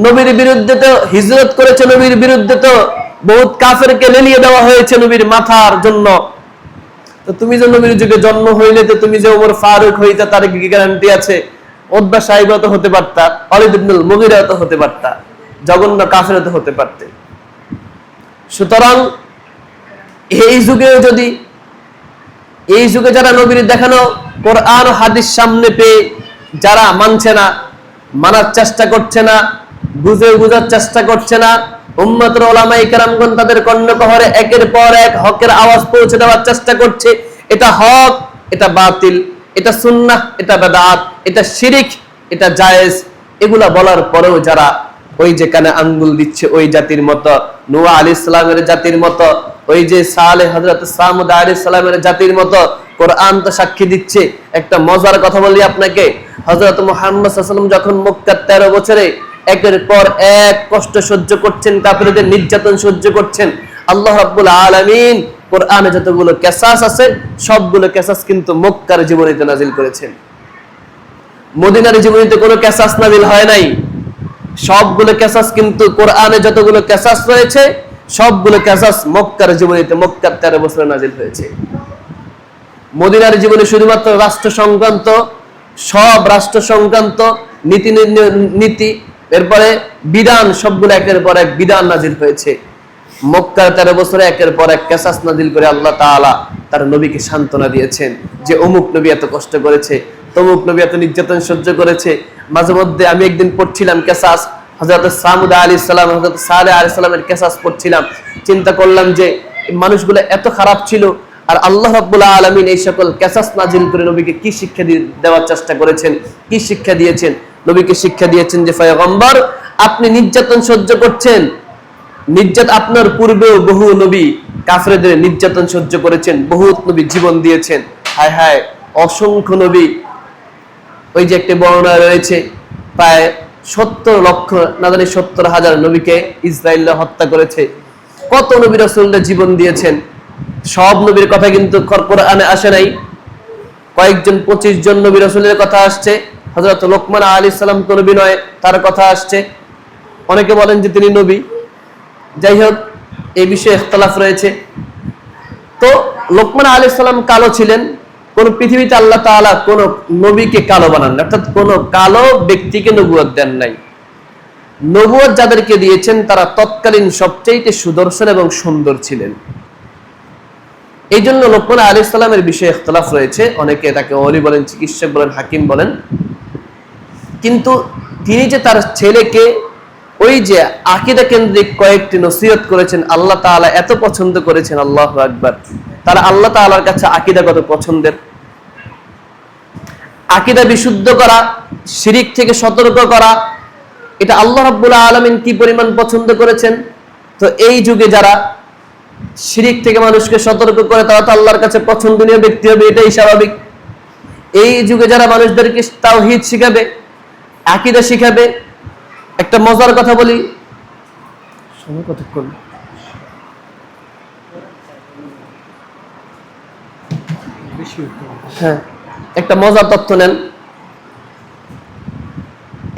নবীর বিরুদ্ধে তো হিজরত করেছে, নবীর বিরুদ্ধে তো বহুত কাফেরকে লেলিয়ে দেওয়া হয়েছে নবীর মাথার জন্য। তো তুমি যে নবীর যুগে জন্ম হইলে তো তুমি যে ওমর ফারুক হইতা, তার কি গ্যারান্টি আছে? উতবা সাহেবও তো হতে পারতা, খালিদ ইবনুল মুগীরাও তো হতে পারতা, জঘন্য কাফেরও তো হতে পারতে। সুতরাং এই যুগেও যদি, এই যুগে যারা নবীর দেখানো কোরআন ও হাদিস সামনে পেয়ে যারা মানছে না, মানার চেষ্টা করছে না, বুঝার চেষ্টা করছে না, উম্মতের উলামায়ে কেরামগণ তাদের কর্ণকহরে একের পর এক হকের আওয়াজ পৌঁছে দেওয়ার চেষ্টা করছে, এটা হক, এটা বাতিল, এটা সুন্নাহ, এটা বেদাত, এটা শিরিক, এটা জায়েজ, এগুলা বলার পরেও যারা ওই যে কানে আঙ্গুল দিচ্ছে, ওই জাতির মতো, নূহ আলাইহিস সালামের জাতির মতো, ওই যে সালেহ হযরত সামুদ আলাইহিস সালামের জাতির মতো, কোরআন তো সাক্ষী দিচ্ছে। একটা মজার কথা বলি আপনাকে, হযরত মুহাম্মদ সাল্লাল্লাহু আলাইহি ওয়াসাল্লাম যখন মক্কার 13 বছরে একের পর এক কষ্ট সহ্য করছেন, কাফেরদের নির্যাতন সহ্য করছেন, আল্লাহ রাব্বুল আলামিন কোরআনে যতগুলো কিসাস আছে সবগুলো কিসাস কিন্তু মক্কার জীবনীতে নাজিল করেছেন। মদিনার জীবনীতে কোনো কিসাস নাজিল হয় নাই। সবগুলো কিসাস কিন্তু কোরআনে যতগুলো কিসাস রয়েছে সবগুলো কিসাস মক্কার জীবনীতে, মক্কার 13 বছরে নাজিল হয়েছে। মদিনার জীবনে শুধুমাত্র রাষ্ট্র সংক্রান্ত, সব রাষ্ট্র সংক্রান্ত নীতি, এরপরে বিধান, সবগুলো একের পর এক বিধান নাজিল হয়েছে। মক্কার 13 বছরে একের পর এক কিসাস নাজিল করে আল্লাহ তাআলা তার নবীকে সান্ত্বনা দিয়েছেন যে অমুক নবী এত কষ্ট করেছে, তমুক নবী এত নির্যাতন সহ্য করেছে। মাঝে মধ্যে আমি একদিন পড়ছিলাম কিসাস, হযরত সামুদ আলাইহিস সালাম, হযরত সালেহ আলাইহিস সালামের কিসাস পড়ছিলাম, চিন্তা করলাম যে মানুষগুলো এত খারাপ ছিল, আর আল্লাহ রাব্বুল আলামিন এই সকল কিসাস নাজিল করে নবীকে কি শিক্ষা দেওয়ার চেষ্টা করেছেন, কি শিক্ষা দিয়েছেন? নবীকে শিক্ষা দিয়েছেন যে পয়গম্বর, আপনি নির্যাতন সহ্য করছেন, আপনার পূর্বেও বহু নবী কাফেরদের নির্যাতন সহ্য করেছেন, বহুত নবী জীবন দিয়েছেন। হায় হায়, অসংখ্য নবী, ওই যে একটা বর্ণনা রয়েছে প্রায় 70 লক্ষ, না জানি 70,000 নবীকে ইসরায়েলরা হত্যা করেছে। কত নবী রাসূলরা জীবন দিয়েছেন, সব নবীর কথা কিন্তু কোরআনে আসে নাই। কয়েকজন 25 জন নবী রাসূলের কথা আসছে। হযরত লোকমান আলাইহিস সালাম তো নবী নয়, তার কথা আসছে। অনেকে বলেন যে তিনি নবী। যাই হোক, এই বিষয়ে ইখতিলাফ রয়েছে। তো লোকমান আলাইহিস সালাম কালো ছিলেন, কোন পৃথিবীতে আল্লাহ তাআলা কোন নবীকে কালো বানান, অর্থাৎ কোন কালো ব্যক্তিকে নবুয়ত দেন নাই। নবুয়ত যাদেরকে দিয়েছেন তারা তৎকালীন সবচেয়ে সুদর্শন এবং সুন্দর ছিলেন। এই জন্য লোকমান আলাইহিস সালামের বিষয়ে ইখতিলাফ রয়েছে। অনেকে তাকে ওলি বলেন, চিকিৎসক বলেন, হাকিম বলেন। কিন্তু তিনি যে তার ছেলেকে ওই যে আকীদা কেন্দ্রিক কয়েকটি নসিহত করেছেন, আল্লাহ তাআলা এত পছন্দ করেছেন, আল্লাহু আকবার। তারা আল্লাহ তাআলার কাছে আকীদা কত পছন্দের। আকীদা বিশুদ্ধ করা, শিরিক থেকে সতর্ক করা, এটা আল্লাহ রাব্বুল আলামিন কি পরিমাণ পছন্দ করেছেন। তো এই যুগে যারা শিরিক থেকে মানুষকে সতর্ক করে, তারা তো আল্লাহর কাছে পছন্দনীয় ব্যক্তি হবে, এটাই স্বাভাবিক। এই যুগে যারা মানুষদেরকে তাওহীদ শিখাবে, আকীদা শিখাবে। একটা মজার কথা বলি, সময় কতক্ষণ? হ্যাঁ, একটা মজার তথ্য নেন।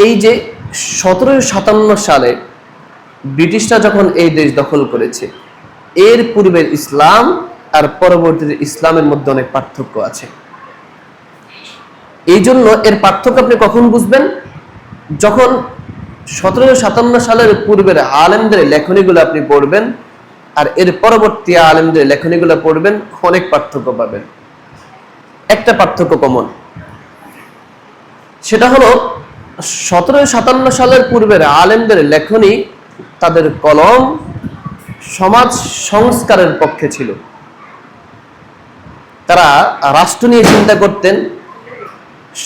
এই যে 1757 সালে ব্রিটিশরা যখন এই দেশ দখল করেছে, এর পূর্বের ইসলাম আর পরবর্তীতে ইসলামের মধ্যে অনেক পার্থক্য আছে। এই জন্য এর পার্থক্য আপনি কখন বুঝবেন? যখন 1757 সালের পূর্বের আলেমদের লেখনীগুলো আপনি পড়বেন আর এর পরবর্তী আলেমদের লেখনীগুলো পড়বেন, অনেক পার্থক্য পাবেন। একটা পার্থক্য কমন, সেটা হলো 1757 সালের পূর্বের আলেমদের লেখনী, তাদের কলম সমাজ সংস্কারের পক্ষে ছিল। তারা রাষ্ট্র নিয়ে চিন্তা করতেন,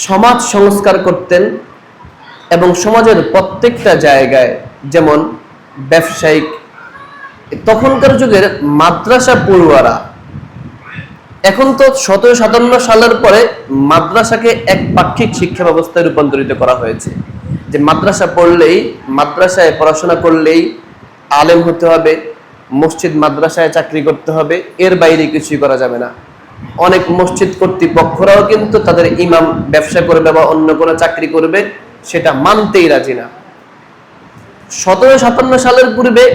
সমাজ সংস্কার করতেন এবং সমাজের প্রত্যেকটা জায়গায়, যেমন ব্যবসায়িক, তখনকার যুগের মাদ্রাসা পড়ুয়ারা, এখন তো 1757 সালের পরে মাদ্রাসাকে এক পাক্ষিক শিক্ষা ব্যবস্থায় রূপান্তরিত করা হয়েছে, যে মাদ্রাসা পড়লেই, মাদ্রাসায় পড়াশোনা করলেই আলেম হতে হবে, মসজিদ মাদ্রাসায় চাকরি করতে হবে, এর বাইরে কিছুই করা যাবে না। অনেক মসজিদ কর্তৃপক্ষরাও কিন্তু তাদের ইমাম ব্যবসা করবে বা অন্য কোনো চাকরি করবে, সেটা মানতেই রাজি না। 1757 সালের পূর্বে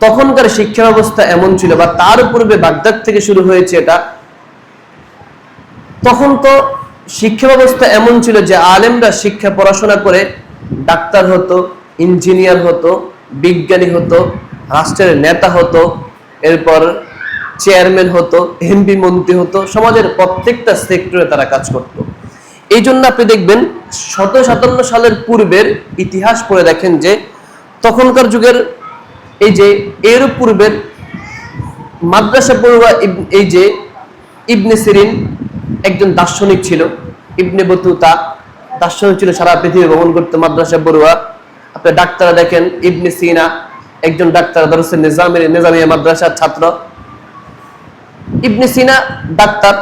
তখনকার শিক্ষা ব্যবস্থা এমন ছিল, বা তার পূর্বে বাগদাদ থেকে শুরু হয়েছে এটা। তখন তো শিক্ষা ব্যবস্থা এমন ছিল যে আলেমরা শিক্ষা পড়াশোনা করে ডাক্তার হতো, ইঞ্জিনিয়ার হতো, বিজ্ঞানী হতো, রাষ্ট্রের নেতা হতো, এরপর চেয়ারম্যান হতো, এমপি মন্ত্রী হতো, সমাজের প্রত্যেকটা সেক্টরে তারা কাজ করত। এই জন্য আপনি দেখবেন 1757 সালের পূর্বের ইতিহাস পড়ে দেখেন যে তখনকার যুগের, এই যে এর পূর্বের মাদ্রাসা পড়ুয়া, এই যে ইবনে সিরিন একজন দার্শনিক ছিল, ইবনে বতুতা দার্শনিক ছিল, সারা পৃথিবী ভ্রমণ করতে, মাদ্রাসা পড়ুয়া। আপনি ডাক্তার দেখেন, ইবনে সিনা একজন ডাক্তার, দরসে নিজামিয়া মাদ্রাসার ছাত্র। ইবনে সিনা ডাক্তার।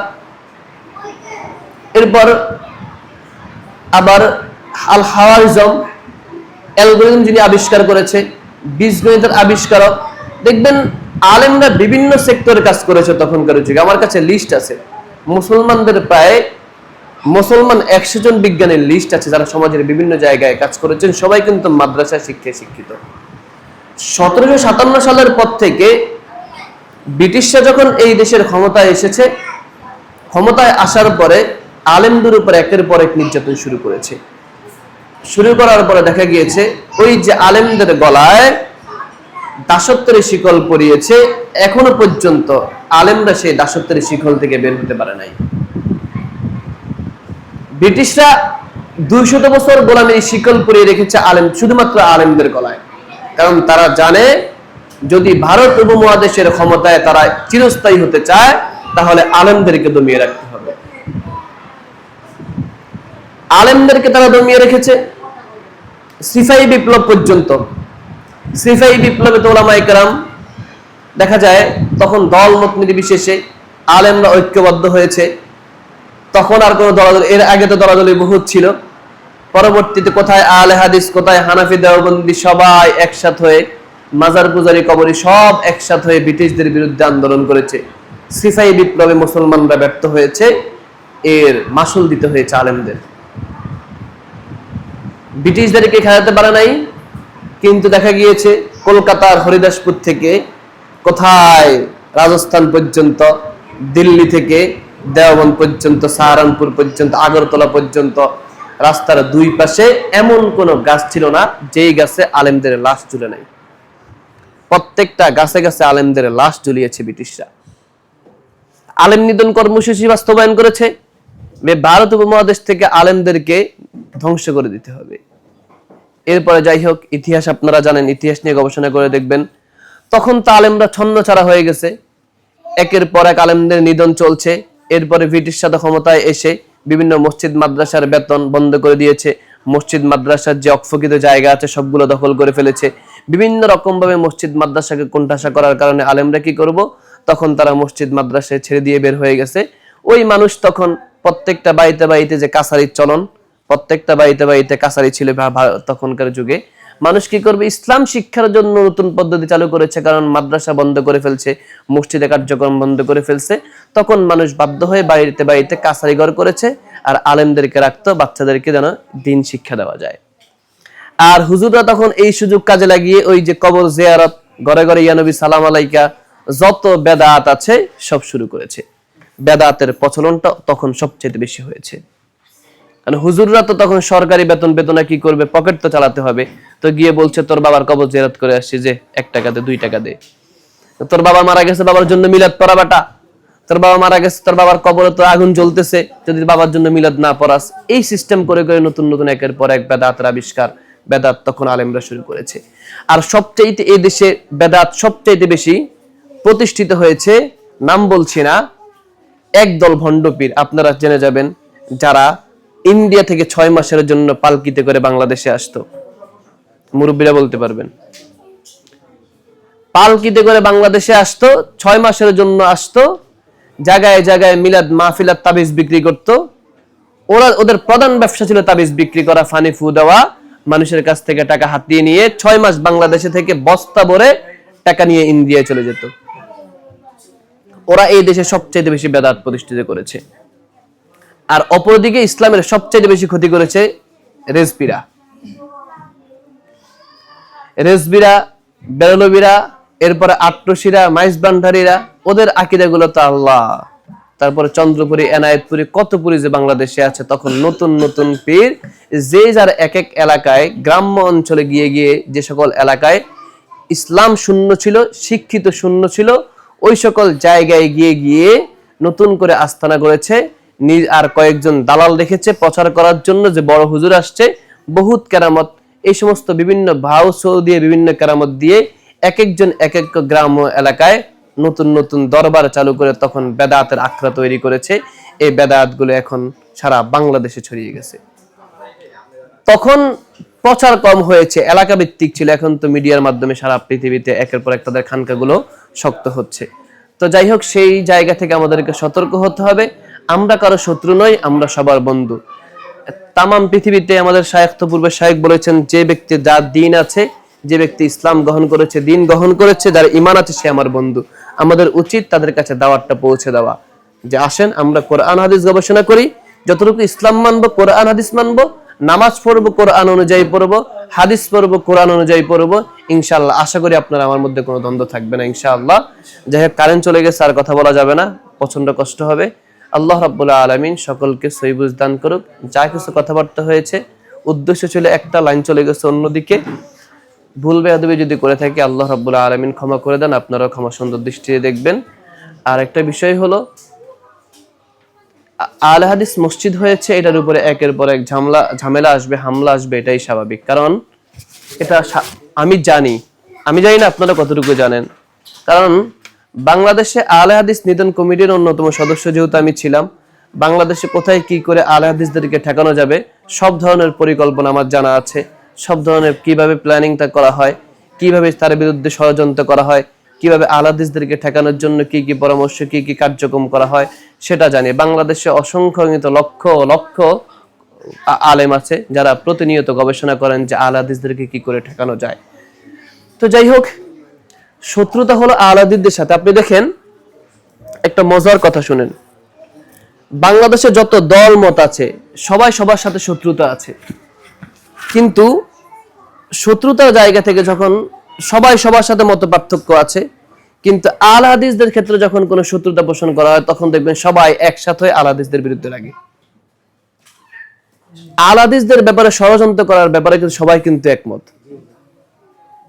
এরপর আবার আল হাওয়ারিজম অ্যালগরিদম যিনি আবিষ্কার করেছে, বীজগণিতের আবিষ্কারক। দেখবেন আলেমরা বিভিন্ন সেক্টরে কাজ করেছে তখনকার যুগে। আমার কাছে লিস্ট আছে, মুসলমানদের প্রায় 100 জন বিজ্ঞানীর লিস্ট আছে যারা সমাজের বিভিন্ন জায়গায় কাজ করেছেন, সবাই কিন্তু মাদ্রাসা শিক্ষায় শিক্ষিত। 1757 সালের পর থেকে ব্রিটিশরা যখন এই দেশের ক্ষমতায় এসেছে, ক্ষমতায় আসার পরে আলেমদের উপর একের পর এক নির্যাতন শুরু করেছে। শুরু করার পরে দেখা গিয়েছে ওই যে আলেমদের গলায় দাসত্বের শিকল পরিয়েছে, এখনো পর্যন্ত আলেমরা সেই দাসত্বের শিকল থেকে বের হতে পারে নাই। ব্রিটিশরা 200 বছর গোলামীর শিকল পরিয়ে রেখেছে আলেম, শুধুমাত্র আলেমদের গলায়। কারণ তারা জানে যদি ভারত উপমহাদেশের ক্ষমতায় তারা চিরস্থায়ী হতে চায়, তাহলে আলেমদেরকে দমিয়ে রাখতে হবে। আলেমদেরকে তারা দমিয়ে রেখেছে সিপাহী বিপ্লব পর্যন্ত। সিপাহী বিপ্লবে তো উলামায়ে কেরাম দেখা যায় তখন দল মত নির্বিশেষে আলেমরা ঐক্যবদ্ধ হয়েছে। তখন আর কোনো দলাদলি, এর আগে তো দলাদলি বহুত ছিল। পরবর্তীতে কোথায় আহলে হাদিস, কোথায় হানাফি, দেওবন্দি, সবাই একসাথ হয়ে, মাজার পূজারি, কবরী সব একসাথ হয়ে ব্রিটিশদের বিরুদ্ধে আন্দোলন করেছে। সিপাহী বিপ্লবে মুসলমানরা ব্যর্থ হয়েছে, এর মাসুল দিতে হয়েছে আলেমদের। ব্রিটিশদেরকে খেলাতে পারে নাই, কিন্তু দেখা গিয়েছে কলকাতার হরিদাসপুর থেকে কোথায় রাজস্থান পর্যন্ত, দিল্লি থেকে দেওবন্দ পর্যন্ত, সাহারানপুর পর্যন্ত, আগরতলা পর্যন্ত রাস্তার দুই পাশে এমন কোন গাছ ছিল না যেই গাছে আলেমদের লাশ ঝুলে নাই। প্রত্যেকটা গাছে গাছে আলেমদের লাশ ঝুলিয়েছে ব্রিটিশরা। আলেম নিধন কর্মসূচি বাস্তবায়ন করেছে, ভারত উপমহাদেশ থেকে আলেমদেরকে ধ্বংস করে দিতে হবে। এরপরে যাই হোক, ইতিহাস আপনারা জানেন, ইতিহাস নিয়ে গবেষণা করে দেখবেন তখন তো আলেমরা ছন্নছাড়া হয়ে গেছে, একের পর এক আলেমদের নিধন চলছে। এরপরে ব্রিটিশ সাথে ক্ষমতায় এসে বিভিন্ন মসজিদ মাদ্রাসার বেতন বন্ধ করে দিয়েছে, মসজিদ মাদ্রাসার যে অক্ষিত জায়গা আছে সবগুলো দখল করে ফেলেছে। বিভিন্ন রকম ভাবে মসজিদ মাদ্রাসাকে কোণঠাসা করার কারণে আলেমরা কি করব, তখন তারা মসজিদ মাদ্রাসায় ছেড়ে দিয়ে বের হয়ে গেছে। ওই মানুষ তখন প্রত্যেকটা বাড়িতে বাড়িতে যে কাছারির চলন, প্রত্যেকটা বাড়িতে বাড়িতে কাছারি ছিল তখনকার যুগে। মানুষ কি করবে, ইসলাম শিক্ষার জন্য নতুন পদ্ধতি চালু করেছে, কারণ মাদ্রাসা বন্ধ করে ফেলছে, মসজিদে কার্যক্রম বন্ধ করে ফেলছে। তখন মানুষ বাধ্য হয়ে বাড়িতে বাড়িতে কাছারি ঘর করেছে আর আলেমদেরকে রাখতো, বাচ্চাদেরকে যেন দিন শিক্ষা দেওয়া যায়। আর হুজুররা তখন এই সুযোগ কাজে লাগিয়ে ওই যে কবর জিয়ারত, ঘরে ঘরে ইয়া নবী সালাম আলাইকা, যত বেদাত আছে সব শুরু করেছে। বেদাতের প্রচলনটা তখন সবচেয়ে বেশি হয়েছে। কারণ হুজুররা তো তখন সরকারি বেতনে কি করবে, পকেট তো চালাতে হবে। তো গিয়ে বলছে তোর বাবার কবর জিয়ারত করে আসছি, যে 1 টাকা দে 2 টাকা দে। তোর বাবা মারা গেছে, বাবার জন্য মিলাদ পড়া বেটা। তোর বাবা মারা গেছে, তোর বাবার কবরে তো আগুন জ্বলতেছে, যদি বাবার জন্য মিলাদ না পড়াস। এই সিস্টেম করে করে নতুন নতুন একের পর এক বেদাতের আবিষ্কার, বেদাত তখন আলেমরা শুরু করেছে। আর সবচাইতে এই দেশে বেদাত সবচাইতে বেশি প্রতিষ্ঠিত হয়েছে, নাম বলছি না, একদল ভণ্ডপীর আপনারা জেনে যাবেন, যারা ইন্ডিয়া থেকে 6 মাসের জন্য পালকিতে করে বাংলাদেশে আসতো। মুরব্বীরা বলতে পারবেন, পালকিতে করে বাংলাদেশে আসতো, 6 মাসের জন্য আসতো, জায়গায় জায়গায় মিলাদ মাহফিলাত তাবিজ বিক্রি করত। ওদের প্রধান ব্যবসা ছিল তাবিজ বিক্রি করা, ফানি ফু দেওয়া, মানুষের কাছ থেকে টাকা হাতিয়ে নিয়ে 6 মাস বাংলাদেশে থেকে বস্তা ভরে টাকা নিয়ে ইন্ডিয়ায় চলে যেত। ওরা এই দেশে সবচেয়ে বেশি বেদাত প্রতিষ্ঠিত করেছে। আর অপরদিকে ইসলামের সবচেয়ে বেশি ক্ষতি করেছে রেজবিরা, বেরলবিরা, এরপরে আট্রসিরা, মাইজ বান্ডারিরা, ওদের আকীদাগুলো তো আল্লাহ। তারপরে চন্দ্রপুরী, এনায়েতপুরী, কত পুরী যে বাংলাদেশে আছে। তখন নতুন নতুন পীর, যে যার এক এক এলাকায়, গ্রাম্য অঞ্চলে গিয়ে গিয়ে যে সকল এলাকায় ইসলাম শূন্য ছিল, শিক্ষিত শূন্য ছিল, ওই সকল জায়গায় গিয়ে গিয়ে নতুন করে আস্তানা করেছে। আর কয়েকজন দালাল রেখেছে প্রচার করার জন্য যে বড় হুজুর আসছে, বহুত কেরামত, এই সমস্ত বিভিন্ন ভাও সৌ দিয়ে, বিভিন্ন কেরামত দিয়ে এক একজন এক এক গ্রাম এলাকায় নতুন নতুন দরবার চালু করে তখন বেদাতের আখড়া তৈরি করেছে। এই বেদাতগুলো এখন সারা বাংলাদেশে ছড়িয়ে গেছে। তখন প্রচার কম হয়েছে, এলাকা ভিত্তিক ছিল। এখন তো মিডিয়ার মাধ্যমে সারা পৃথিবীতে একের পর এক তাদের খানকাগুলো শক্ত হচ্ছে। তো যাই হোক, সেই জায়গা থেকে আমাদেরকে সতর্ক হতে হবে। আমরা কারো শত্রু নই, আমরা সবার বন্ধু। তামাম পৃথিবীতে আমাদের শায়েখ তো পূর্বে শায়েখ বলেছেন, যে ব্যক্তি যার দিন আছে, যে ব্যক্তি ইসলাম গ্রহণ করেছে, দিন গ্রহণ করেছে, যার ঈমান আছে, সে আমার বন্ধু। আমাদের উচিত তাদের কাছে দাওয়াতটা পৌঁছে দেওয়া, যে আসেন আমরা কোরআন হাদিস গবেষণা করি, যতটুকু ইসলাম মানবো কোরআন হাদিস মানবো, নামাজ পড়বো কোরআন অনুযায়ী পড়বো, হাদিস পড়বো কোরআন অনুযায়ী পড়বো। ইনশাআল্লাহ আশা করি আপনারা আমার মধ্যে কোনো দ্বন্দ্ব থাকবে না ইনশাআল্লাহ। যাই হোক, কারেন্ট চলে গেছে, আর কথা বলা যাবে না, প্রচন্ড কষ্ট হবে। আল্লাহ রাব্বুল আলামিন সকলকে সহি বুঝ দান করুক। যা কিছু কথাবার্তা হয়েছে উদ্দেশ্য ছিল একটা, লাইন চলে গেছে অন্যদিকে। ভুল বেয়াদবি যদি করে থাকি আল্লাহ রাব্বুল আলামিন ক্ষমা করে দেন, আপনারাও ক্ষমা সুন্দর দৃষ্টিতে দেখবেন। আর একটা বিষয় হলো, আহলে হাদিস মসজিদ হয়েছে, এটার উপরে একের পর এক ঝামেলা আসবে, হামলা আসবে, এটাই স্বাভাবিক। কারণ এটা আমি জানি না আপনারা কতটুকু জানেন। কারণ বাংলাদেশে আহলে হাদিস নিধন কমিটির অন্যতম সদস্য যেহেতু আমি ছিলাম, বাংলাদেশে কোথায় কি করে আহলে হাদিসদেরকে ঠেকানো যাবে সব ধরনের পরিকল্পনা আমার জানা আছে। সব ধরনের কিভাবে প্ল্যানিংটা করা হয়, কিভাবে তার বিরুদ্ধে ষড়যন্ত্র করা হয়, কিভাবে আহলে হাদিসদেরকে ঠেকানোর জন্য কি কি পরামর্শ, কি কি কার্যক্রম করা হয় সেটা জানি। বাংলাদেশে অসংখ্য লক্ষ লক্ষ আলেম আছে যারা প্রতিনিয়ত গবেষণা করেন যে আহলে হাদিসদেরকে কি করে ঠেকানো যায়। তো যাই হোক, শত্রুতা হলো আহলে হাদিসদের সাথে। আপনি দেখেন, একটা মজার কথা শুনেন, বাংলাদেশে যত দল মত আছে সবাই সবার সাথে শত্রুতা আছে, কিন্তু শত্রুতার জায়গা থেকে যখন সবাই সবার সাথে মত পার্থক্য আছে, কিন্তু আহলে হাদিসদের ক্ষেত্রে যখন কোনো শত্রুতা পোষণ করা হয় তখন দেখবেন সবাই একসাথে হয়ে আহলে হাদিসদের বিরুদ্ধে লাগে। আহলে হাদিসদের ব্যাপারে ষড়যন্ত্র করার ব্যাপারে কিন্তু সবাই কিন্তু একমত,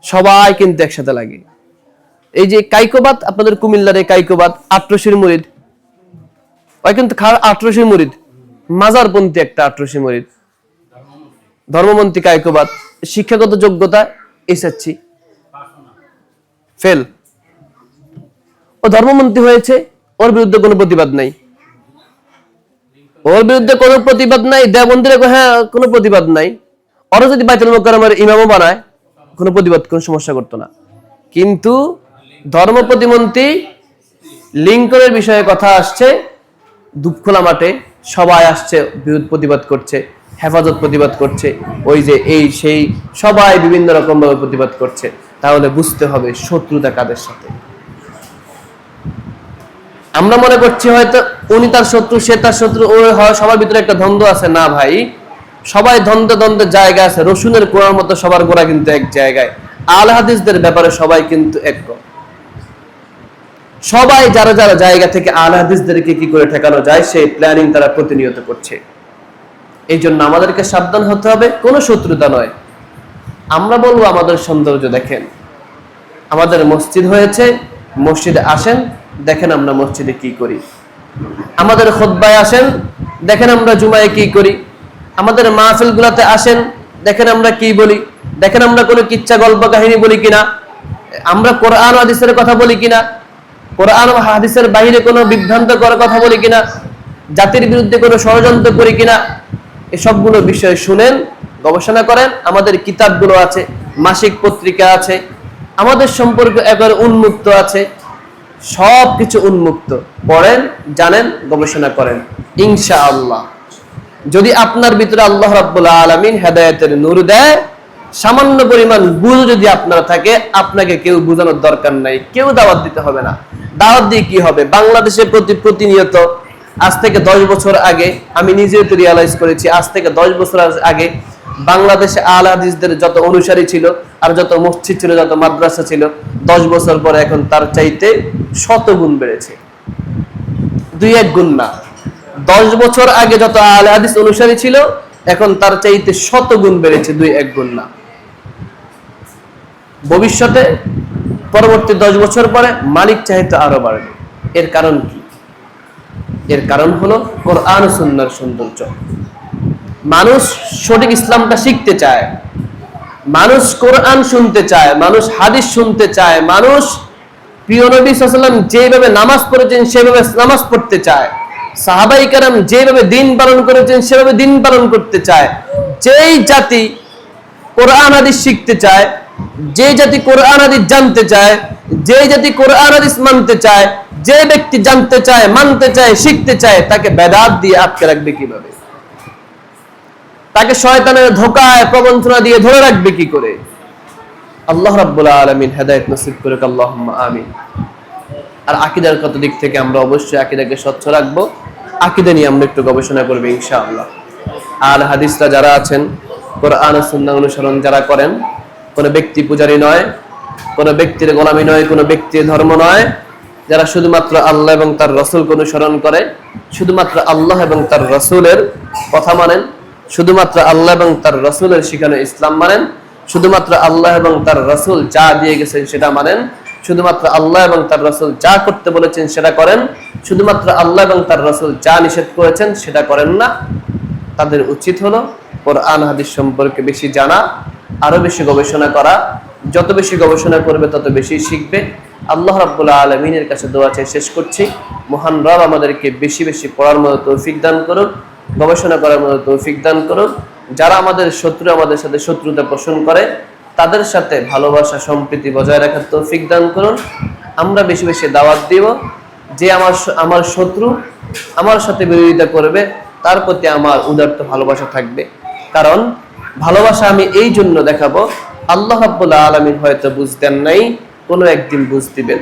সবাই কিন্তু একসাথে লাগে। এই যে কাইকোবাদ, আপনাদের কুমিল্লার এই কাইকোবাদ, আট্রসির মুরিদ, ওই কিন্তু আট্রসির মুরিদ, মাজারপন্থী একটা আট্রসি মুরিদ, ধর্মমন্ত্রী কাইকোবাদ, শিক্ষাগত যোগ্যতা এসএসসি ফেল। ও ধর্মমন্ত্রী হয়েছে, ওর বিরুদ্ধে কোনো প্রতিবাদ নাই, দেবন্দিরে হ্যাঁ কোনো প্রতিবাদ নাই। ওরা যদি বাইতুল মুকাররমের ইমামও বানায় কোনো প্রতিবাদ, কোনো সমস্যা করতো না। কিন্তু ধর্ম প্রতিমন্ত্রী লিঙ্কনের বিষয়ে কথা আসছে, দুপখোলা মাঠে সবাই আসছে, প্রতিবাদ করছে, হেফাজত প্রতিবাদ করছে, ওই যে এই সেই সবাই বিভিন্ন রকম ভাবে প্রতিবাদ করছে। তাহলে বুঝতে হবে শত্রুতা কাদের সাথে। আমরা মনে করছি হয়তো উনি তার শত্রু, সে তার শত্রু, ও হয়, সবার ভিতরে একটা দ্বন্দ্ব আছে। না ভাই, সবাই দ্বন্দ্বের জায়গা আছে। রসুনের গোড়ার মতো সবার গোড়া কিন্তু এক জায়গায়। আল হাদিসদের ব্যাপারে সবাই কিন্তু এক। সবাই যারা যারা জায়গা থেকে আল হাদিসদেরকে কি করে ঠেকানো যায় সেই প্ল্যানিং তারা প্রতিনিয়ত করছে। এই জন্য আমাদেরকে সাবধান হতে হবে, কোনো শত্রুতা নয়। আমরা বলবো আমাদের সৌন্দর্য দেখেন, আমাদের মসজিদ হয়েছে, মসজিদে আসেন, দেখেন আমরা মসজিদে কি করি। আমাদের খুতবায় আসেন, দেখেন আমরা জুমায় কি করি। আমাদের মাহফিল গুলাতে আসেন, দেখেন আমরা কি বলি। দেখেন আমরা কোনো কিচ্ছা গল্প কাহিনী বলি কিনা, আমরা কোরআন হাদিসের কথা বলি কিনা, কোরআন হাদিসের বাইরে কোনো বিভ্রান্ত করার কথা বলি কিনা, জাতির বিরুদ্ধে কোনো ষড়যন্ত্র করি কিনা। এসবগুলো বিষয় শুনেন, গবেষণা করেন। আমাদের কিতাবগুলো আছে, মাসিক পত্রিকা আছে, আমাদের সম্পর্ক একবার উন্মুক্ত আছে, সবকিছু উন্মুক্ত। পড়েন, জানেন, গবেষণা করেন। ইনশাআল্লাহ যদি আপনার ভিতরে আল্লাহ রাব্বুল আলামিন হেদায়েতের নূর দেয়, সামান্য পরিমাণ বুঝ যদি আপনার থাকে, আপনাকে কেউ বোঝানোর দরকার নাই, কেউ দাওয়াত দিতে হবে না। দাওয়াত দিয়ে কি হবে? বাংলাদেশে প্রতিনিয়ত আজ থেকে 10 বছর আগে, আমি নিজেও তো রিয়ালাইজ করেছি, আজ থেকে 10 বছর আগে বাংলাদেশে আল হাদিসদের যত অনুসারী ছিল, আর যত মসজিদ ছিল, যত মাদ্রাসা ছিল, 10 বছর পরে এখন তার চাইতে 100 গুণ বেড়েছে। 2-1 গুণ না। 10 বছর আগে যত আল হাদিস অনুসারী ছিল, এখন তার চাইতে 100 গুণ বেড়েছে, 2-1 গুণ না। ভবিষ্যতে পরবর্তী 10 বছর পরে মালিক চাইতে আরো বাড়বে। এর কারণ কি? এর কারণ হলো কোরআন ও সুন্নাহর সৌন্দর্য। মানুষ সঠিক ইসলামটা শিখতে চায়, মানুষ কোরআন শুনতে চায়, মানুষ হাদিস শুনতে চায়, মানুষ প্রিয় নবী সাল্লাল্লাহু আলাইহি ওয়াসাল্লাম যেভাবে নামাজ পড়েছেন সেভাবে নামাজ পড়তে চায়, সাহাবাই কেরাম যেভাবে দিন পালন করেছেন সেভাবে দিন পালন করতে চায়। যেই জাতি কোরআন হাদিস শিখতে চায়, যে জাতি কোরআন হাদিস জানতে চায়, যে জাতি কোরআন হাদিস মানতে চায়, যে ব্যক্তি জানতে চায়, মানতে চায়, শিখতে চায়, তাকে বেদাত দিয়ে আটকে রাখবে কিভাবে? তাকে শয়তানের ধোঁকায় প্রবঞ্চনা দিয়ে ধরে রাখবে কি করে? আল্লাহ রাব্বুল আলামিন হেদায়েত নসিব করুক, আল্লাহুম্মা আমিন। আর আকীদার কত দিক থেকে আমরা অবশ্যই আকীদাকে স্বচ্ছ রাখবো। আকীদা নিয়ে আমরা একটু গবেষণা করব ইনশাআল্লাহ। আল হাদিসরা যারা আছেন, কোরআন ও সুন্নাহ অনুসরণ যারা করেন, কোনো ব্যক্তি পূজারী নয়, কোনো ব্যক্তির গোলামি নয়, কোনো ব্যক্তির ধর্ম নয়, যারা শুধুমাত্র আল্লাহ এবং তার রাসূলকে অনুসরণ করে, শুধুমাত্র আল্লাহ এবং তার রাসূলের কথা মানেন, শুধুমাত্র আল্লাহ এবং তার রাসূলের শিখানো ইসলাম মানেন, শুধুমাত্র আল্লাহ এবং তার রাসূল যা দিয়ে গেছেন সেটা মানেন, শুধুমাত্র আল্লাহ এবং তার রাসূল যা করতে বলেছেন সেটা করেন, শুধুমাত্র আল্লাহ এবং তার রাসূল যা নিষেধ করেছেন সেটা করেন না, তাদের উচিত হলো কোরআন হাদিস সম্পর্কে বেশি জানা, আরো বেশি গবেষণা করা। যত বেশি গবেষণা করবে তত বেশি শিখবে। আল্লাহ রাব্বুল আলামিনের কাছে দোয়া চেয়ে শেষ করছি, মহান রব আমাদেরকে বেশি বেশি পড়ার মতো তৌফিক দান করুন, গবেষণা করার মতো তৌফিক দান করুন। যারা আমাদের শত্রু, আমাদের সাথে শত্রুতা পোষণ করে, তাদের সাথে ভালোবাসা সম্প্রীতি বজায় রাখার তৌফিক দান করুন। আমরা বেশি বেশি দাওয়াত দিব। যে আমার শত্রু আমার সাথে বিরোধিতা করবে, তার প্রতি আমার উদারত ভালোবাসা থাকবে। কারণ ভালোবাসা আমি এই জন্য দেখাবো, আল্লাহ রাব্বুল আলামিন হয়তো বুঝতেন নাই, কোনো একদিন বুঝ দিবেন।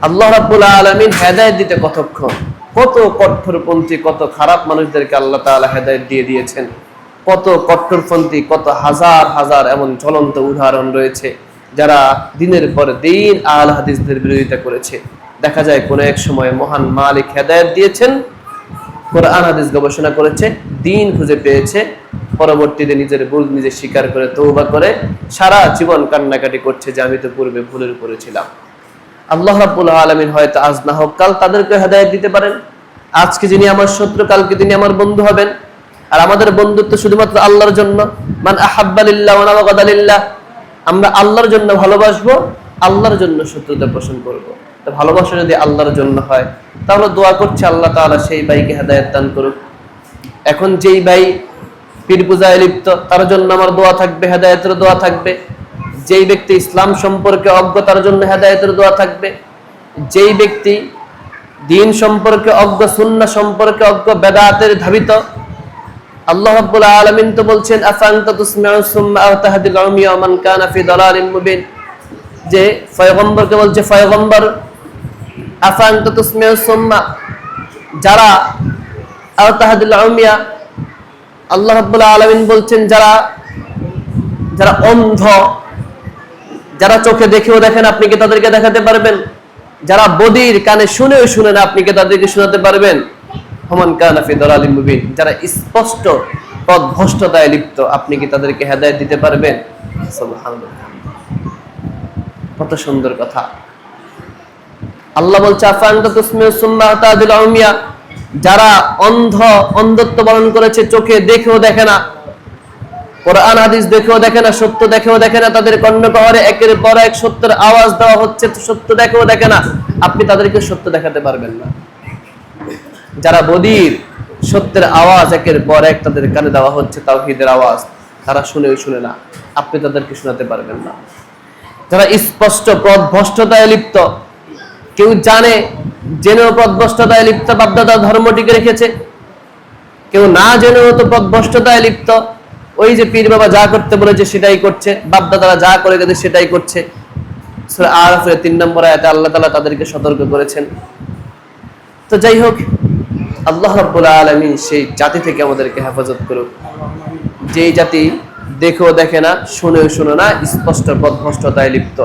আল্লাহ রাব্বুল আলামিন হেদায়েত দিতে কতক্ষণ, কত কঠোরপন্থী, কত খারাপ মানুষদেরকে আল্লাহ তাআলা হেদায়েত দিয়ে দিয়েছেন। কত কঠোরপন্থী, কত হাজার হাজার এমন জ্বলন্ত উদাহরণ রয়েছে যারা দিনের পর দিন আল হাদিসদের বিরোধিতা করেছে। দেখা যায় কোনো এক সময় মহান মালিক হেদায়েত দিয়েছেন, কোরআন হাদিস গবেষণা করেছে, দিন খুঁজে পেয়েছে, পরবর্তীতে নিজের ভুল নিজে স্বীকার করে তওবা করে সারা জীবন কান্নাকাটি করছে যে আমি তো পূর্বে ভুলের উপরে ছিলাম। আল্লাহ রাব্বুল আলামিন হয়তো আজ না হোক কাল তাদেরকে হেদায়েত দিতে পারেন। আজকে যিনি আমার শত্রু, কালকে তিনি আমার বন্ধু হবেন। আর আমাদের বন্ধুত্ব শুধুমাত্র আল্লাহর জন্য। মান আহাব্বা লিল্লাহ ওয়া নাবাগাদা লিল্লাহ। আমরা আল্লাহর জন্য ভালোবাসবো, আল্লাহর জন্য শত্রুতা পোষণ করব। তো ভালোবাসা যদি আল্লাহর জন্য হয়, তাহলে দোয়া করছে আল্লাহ তাআলা সেই ভাইকে হেদায়েত দান করুক। এখন যেই ভাই পীর পূজায় লিপ্ত, তার জন্য আমার দোয়া থাকবে, হেদায়েতের দোয়া থাকবে। যেই ব্যক্তি ইসলাম সম্পর্কে অজ্ঞ, তার জন্য হেদায়েতের দোয়া থাকবে। যেই ব্যক্তি দ্বীন সম্পর্কে অজ্ঞ, সুন্নাহ সম্পর্কে অজ্ঞ, বেদাতের ধাবিত, আল্লাহ রাব্বুল আলামিন তো বলছেন আফান্তা তুসমিউ সুম্মা আও তাহদিল উমিয়া ওয়া মান কানা ফি দালালিন মুবিন। যে পয়গম্বরকে বলছে, পয়গম্বর আফান্তা তুসমিউ সুম্মা, যারা আও তাহদিল উমিয়া, আল্লাহ রাব্বুল আলামিন বলছেন যারা অন্ধ, যারা চোখে দেখেও দেখেন, আপনি কি তাদেরকে দেখাতে পারবেন? যারা বদির, কানে শুনেও শুনে না, আপনি কি তাদেরকে শোনাতে পারবেন? হুমান কানা ফি দালালিম মুবিন, যারা স্পষ্ট পথভ্রষ্টতায় লিপ্ত, আপনি কি তাদেরকে হেদায়েত দিতে পারবেন? সুবহানাল্লাহ, কত সুন্দর কথা। আল্লাহ বলছে আফান্তা তুসমিউ সুম্মা তাহদিল উমিয়া, যারা অন্ধত্ব পালন করেছে, চোখে দেখেও দেখে না, কোরআন হাদিস দেখেও দেখে না, সত্য দেখেও দেখে না, তাদের কর্ণকহরে একের পর এক সত্যের আওয়াজ দেওয়া হচ্ছে, সত্য দেখেও দেখে না, আপনি তাদেরকে সত্য দেখাতে পারবেন না। যারা বদির, সত্যের আওয়াজ একের পর এক তাদের কানে দেওয়া হচ্ছে, তাওহীদের আওয়াজ, তারা শুনেও শুনে না, আপনি তাদেরকে শোনাতে পারবেন না। যারা স্পষ্ট পথভ্রষ্টতায় লিপ্ত, কেউ জেনেও পথভ্রষ্টতায় লিপ্ত, বাপদাদা ধর্ম টিকে রেখেছে, কেউ না জেনেও তো পথভ্রষ্টতায় লিপ্ত, ওই যে পীর বাবা যা করতে বলেছে সেটাই করছে, বাপদাদারা যা করে গেছে সেটাই করছে। সূরা আরাফের 3 নম্বর আয়াতে আল্লাহ তাআলা তাদেরকে সতর্ক করেছেন। তো যাই হোক, আল্লাহ রাব্বুল আলামিন সেই জাতি থেকে আমাদেরকে হেফাজত করুক, যেই জাতি দেখেও দেখে না, শুনেও শুনে না, স্পষ্ট পথভ্রষ্টতায় লিপ্ত,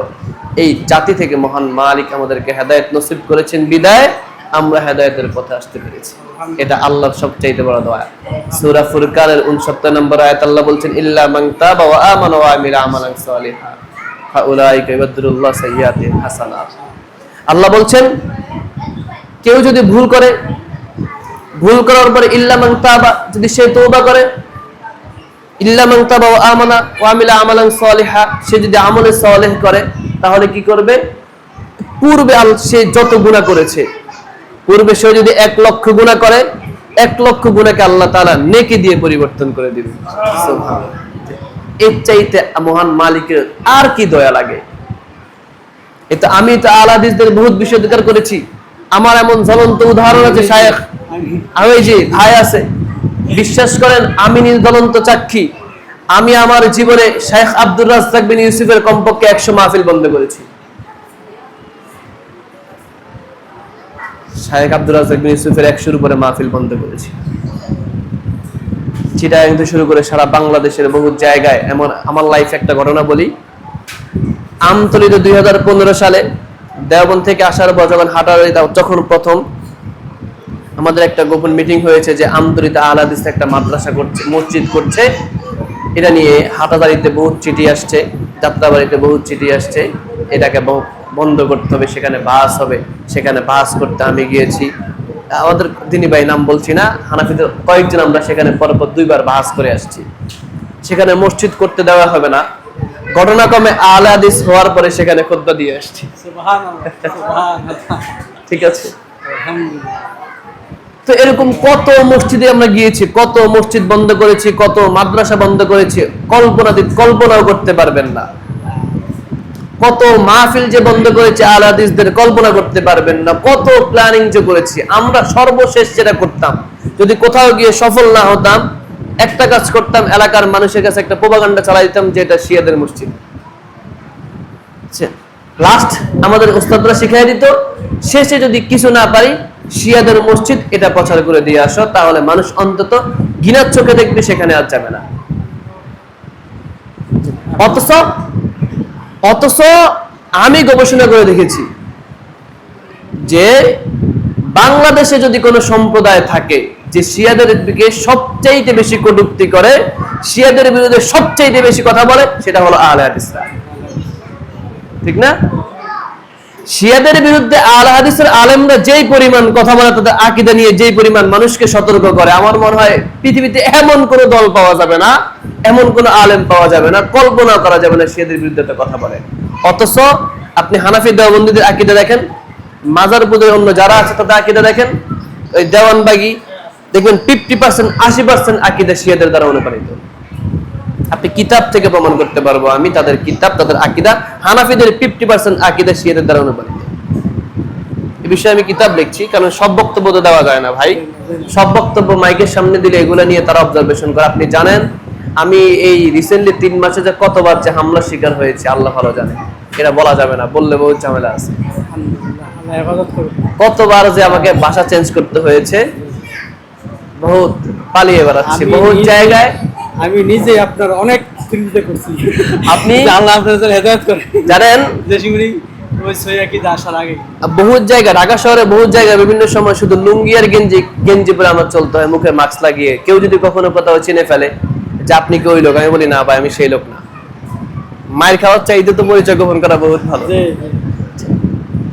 এই জাতি থেকে মহান মালিক আমাদেরকে হেদায়েত নসিব করেছেন বিদায় আমরা হেদায়েতের পথে আসতে পেরেছি। এটা আল্লাহর সবচেয়ে বড় দয়া। সূরা ফুরকানের 69 নম্বর আয়াত আল্লাহ বলছেন ইল্লা মান তাবা ওয়া আমানা ওয়া আমিলা আমালান সালিহা ফাউলাইকা ইউবাদদিলুল্লাহু সাইয়্যাতিহিম হাসানাত। আল্লাহ বলছেন কেউ যদি ভুল করার পরে ইল্লা মান তাবা, যদি সে তওবা করে, ইল্লা মান তাবা ওয়া আমানা ওয়া আমিলা আমালান সালিহা, সে যদি আমলে সালেহ করে, তাহলে কি করবে? পূর্বে সে যত গুনাহ করেছে, পূর্বে সে যদি 1 লক্ষ গুনাহ করে, 1 লক্ষ গুনাহকে আল্লাহ তাআলা নেকি দিয়ে পরিবর্তন করে দিবেন। সুবহানাল্লাহ, এর চাইতে মহান মালিকের আর কি দয়া লাগে? এটা আমি তো আল হাদিসদের বহুত বিষয় অধিকার করেছি, আমার এমন জ্বলন্ত উদাহরণ আছে। শায়েখ আমি যে ভাই আছে, বিশ্বাস করেন আমি নিজ জ্বলন্ত সাক্ষী, আমি আমার জীবনে শায়েখ আব্দুর রাজ্জাক বিন ইউসুফের কমপক্ষে 100 মাহফিল বন্ধ করেছি। শায়েখ আব্দুর রাজ্জাক বিন ইউসুফের 100-এর উপরে মাহফিল বন্ধ করেছি, চিটাগাং থেকে শুরু করে সারা বাংলাদেশের বহু জায়গায়। এমন আমার লাইফে একটা ঘটনা বলি। আমতলীতে 2015 সালে দেওবন্দ থেকে আসার পর যখন প্রথম আমাদের একটা গোপন মিটিং হয়েছে যে আমতলীতে আল হাদিস একটা মাদ্রাসা করছে, মসজিদ করছে, এটা নিয়ে হাটাদারিতে বহুত চিঠি আসছে, যাত্রাবাড়িতে বহুত চিঠি আসছে, এটাকে বন্ধ করতে হবে, সেখানে বাস হবে, সেখানে বাস করতে আমি গিয়েছি। আমাদের দিনী ভাই, নাম বলছি না, হানাফিদের কয়েকজন আমরা সেখানে পরপর 2 বার বাস করে আসছি। সেখানে মসজিদ করতে দেওয়া হবে না, ঘটনাক্রমে আল হাদিস হওয়ার পরে সেখানে খুতবা দিয়ে আসছি। ঠিক আছে, তো এরকম কত মসজিদে আমরা গিয়েছি, কত মসজিদ বন্ধ করেছি, কত মাদ্রাসা বন্ধ করেছি, কল্পনাও করতে পারবেন না। কত মাহফিল যে বন্ধ করেছে আল হাদিসদের, কল্পনা করতে পারবেন না। কত প্ল্যানিং যে করেছি আমরা। সর্বশেষ যেটা করতাম, যদি কোথাও গিয়ে সফল না হতাম, একটা কাজ করতাম, এলাকার মানুষের কাছে একটা প্রোপাগান্ডা চালাই দিতাম যে এটা শিয়াদের মসজিদ। লাস্ট আমাদের উস্তাদরা শিখাই দিত, শেষে যদি কিছু না পারি, শিয়াদের মসজিদ এটা প্রচার করে দিয়ে আসো, তাহলে মানুষ অন্তত ঘৃণার চোখে দেখবে, সেখানে আর যাবে না। অথচ আমি গবেষণা করে দেখেছি যে বাংলাদেশে যদি কোনো সম্প্রদায় থাকে যে শিয়াদের দিকে সবচাইতে বেশি কটূক্তি করে, শিয়াদের বিরুদ্ধে সবচাইতে বেশি কথা বলে, সেটা হলো আহলে হাদিসরা। ঠিক না? শিয়াদের বিরুদ্ধে আহলে হাদিসের আলেমরা যেই পরিমাণ কথা বলে, তাদের আকীদা নিয়ে যেই পরিমাণ মানুষকে সতর্ক করে, আমার মনে হয় পৃথিবীতে এমন কোন দল পাওয়া যাবে না, এমন কোন আলেম পাওয়া যাবে না, কল্পনা করা যাবে না শিয়াদের বিরুদ্ধে কথা বলে। অথচ আপনি হানাফি দেওবন্দীদের আকীদা দেখেন, মাজারপুরের অন্য যারা আছে তাদের আকীদা দেখেন, ওই দেওয়ানবাগী দেখবেন 50% 80% আকীদা শিয়াদের দ্বারা অনুপ্রাণিত। আপনি কিতাব থেকে প্রমাণ করতে পারবো আমি, তাদের কিতাব, তাদের আকীদা, হানাফিদের 50% আকীদা শিয়াদের দ্বারা অনুপ্রাণিত। এই বিষয়ে আমি কিতাব লিখছি, কারণ সব বক্তব্য তো দেওয়া যায় না ভাই, সব বক্তব্য মাইকের সামনে দিলে এগুলো নিয়ে তারা অবজারভেশন করে। আপনি জানেন আমি এই রিসেন্টলি 3 মাসে যে কতবার যে হামলার শিকার হয়েছে আল্লাহ ভালো জানে, এটা বলা যাবে না, বললে বহুত ঝামেলা আছে। আলহামদুলিল্লাহ, আল্লাহ হেফাজত করুন। কতবার যে আমাকে বাসা চেঞ্জ করতে হয়েছে, বহুত পালিয়ে বেড়াচ্ছি বহুত জায়গায়। আমি নিজে আপনার অনেক চিন্তা করছি, আপনি যে আল্লাহ আপনার জন্য হেদায়েত করে। জানেন দেশিমুড়ি ওই সইয়া কি আসার আগে বহুত জায়গা, ঢাকা শহরে বহুত জায়গায় বিভিন্ন সময় শুধু লুঙ্গি আর গেঞ্জি গেঞ্জি পরে আমার চলতে হয়, মুখে মাস্ক লাগিয়ে। কেউ যদি কখনো কোথাও চিনে ফেলে যে আপনি কি ওই লোক, আমি বলি না ভাই আমি সেই লোক না। মায়ের খাওয়ার চাইতে তো পরিচয় গোপন করা বহুত ভালো। যে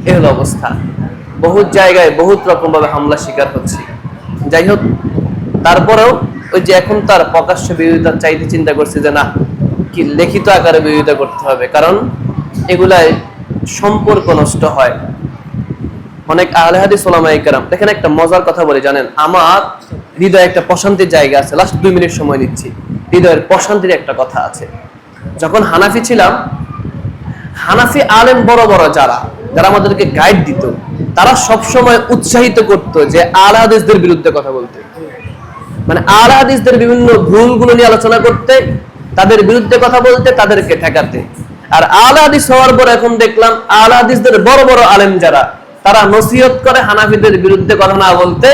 এ হলো অবস্থা। বহুত জায়গায় বহুত রকম ভাবে হামলা শিকার হচ্ছে। যাই হোক, তারপরেও ওই যে এখন তার প্রকাশ্য বিরোধিতার চাইতে চিন্তা করছে যে না, কি লিখিত আকারে বিরোধিতা করতে হবে, কারণ এগুলায় সম্পর্ক নষ্ট হয়। অনেক আহলে হাদিস ওলামায়ে কেরাম, দেখেন একটা মজার কথা বলি, জানেন আমার হৃদয়ে একটা প্রশান্তির জায়গা আছে। লাস্ট 2 মিনিট সময় নিচ্ছি। হৃদয়ের প্রশান্তির একটা কথা আছে। যখন হানাফি ছিলাম, হানাফি আলেম বড় বড় যারা যারা আমাদেরকে গাইড দিত, তারা সব সময় উৎসাহিত করতো যে আহলে হাদিসদের বিরুদ্ধে কথা বলতে, মানে আহলে হাদিসদের বিভিন্ন ভুলগুলো নিয়ে আলোচনা করতে, তাদের বিরুদ্ধে কথা বলতে, তাদেরকে ঠেকাতে। আর আহলে হাদিস হওয়ার পর এখন দেখলাম আহলে হাদিসদের বড় বড় আলেম যারা, তারা নসিহত করে হানাফিদের বিরুদ্ধে কথা না বলতে,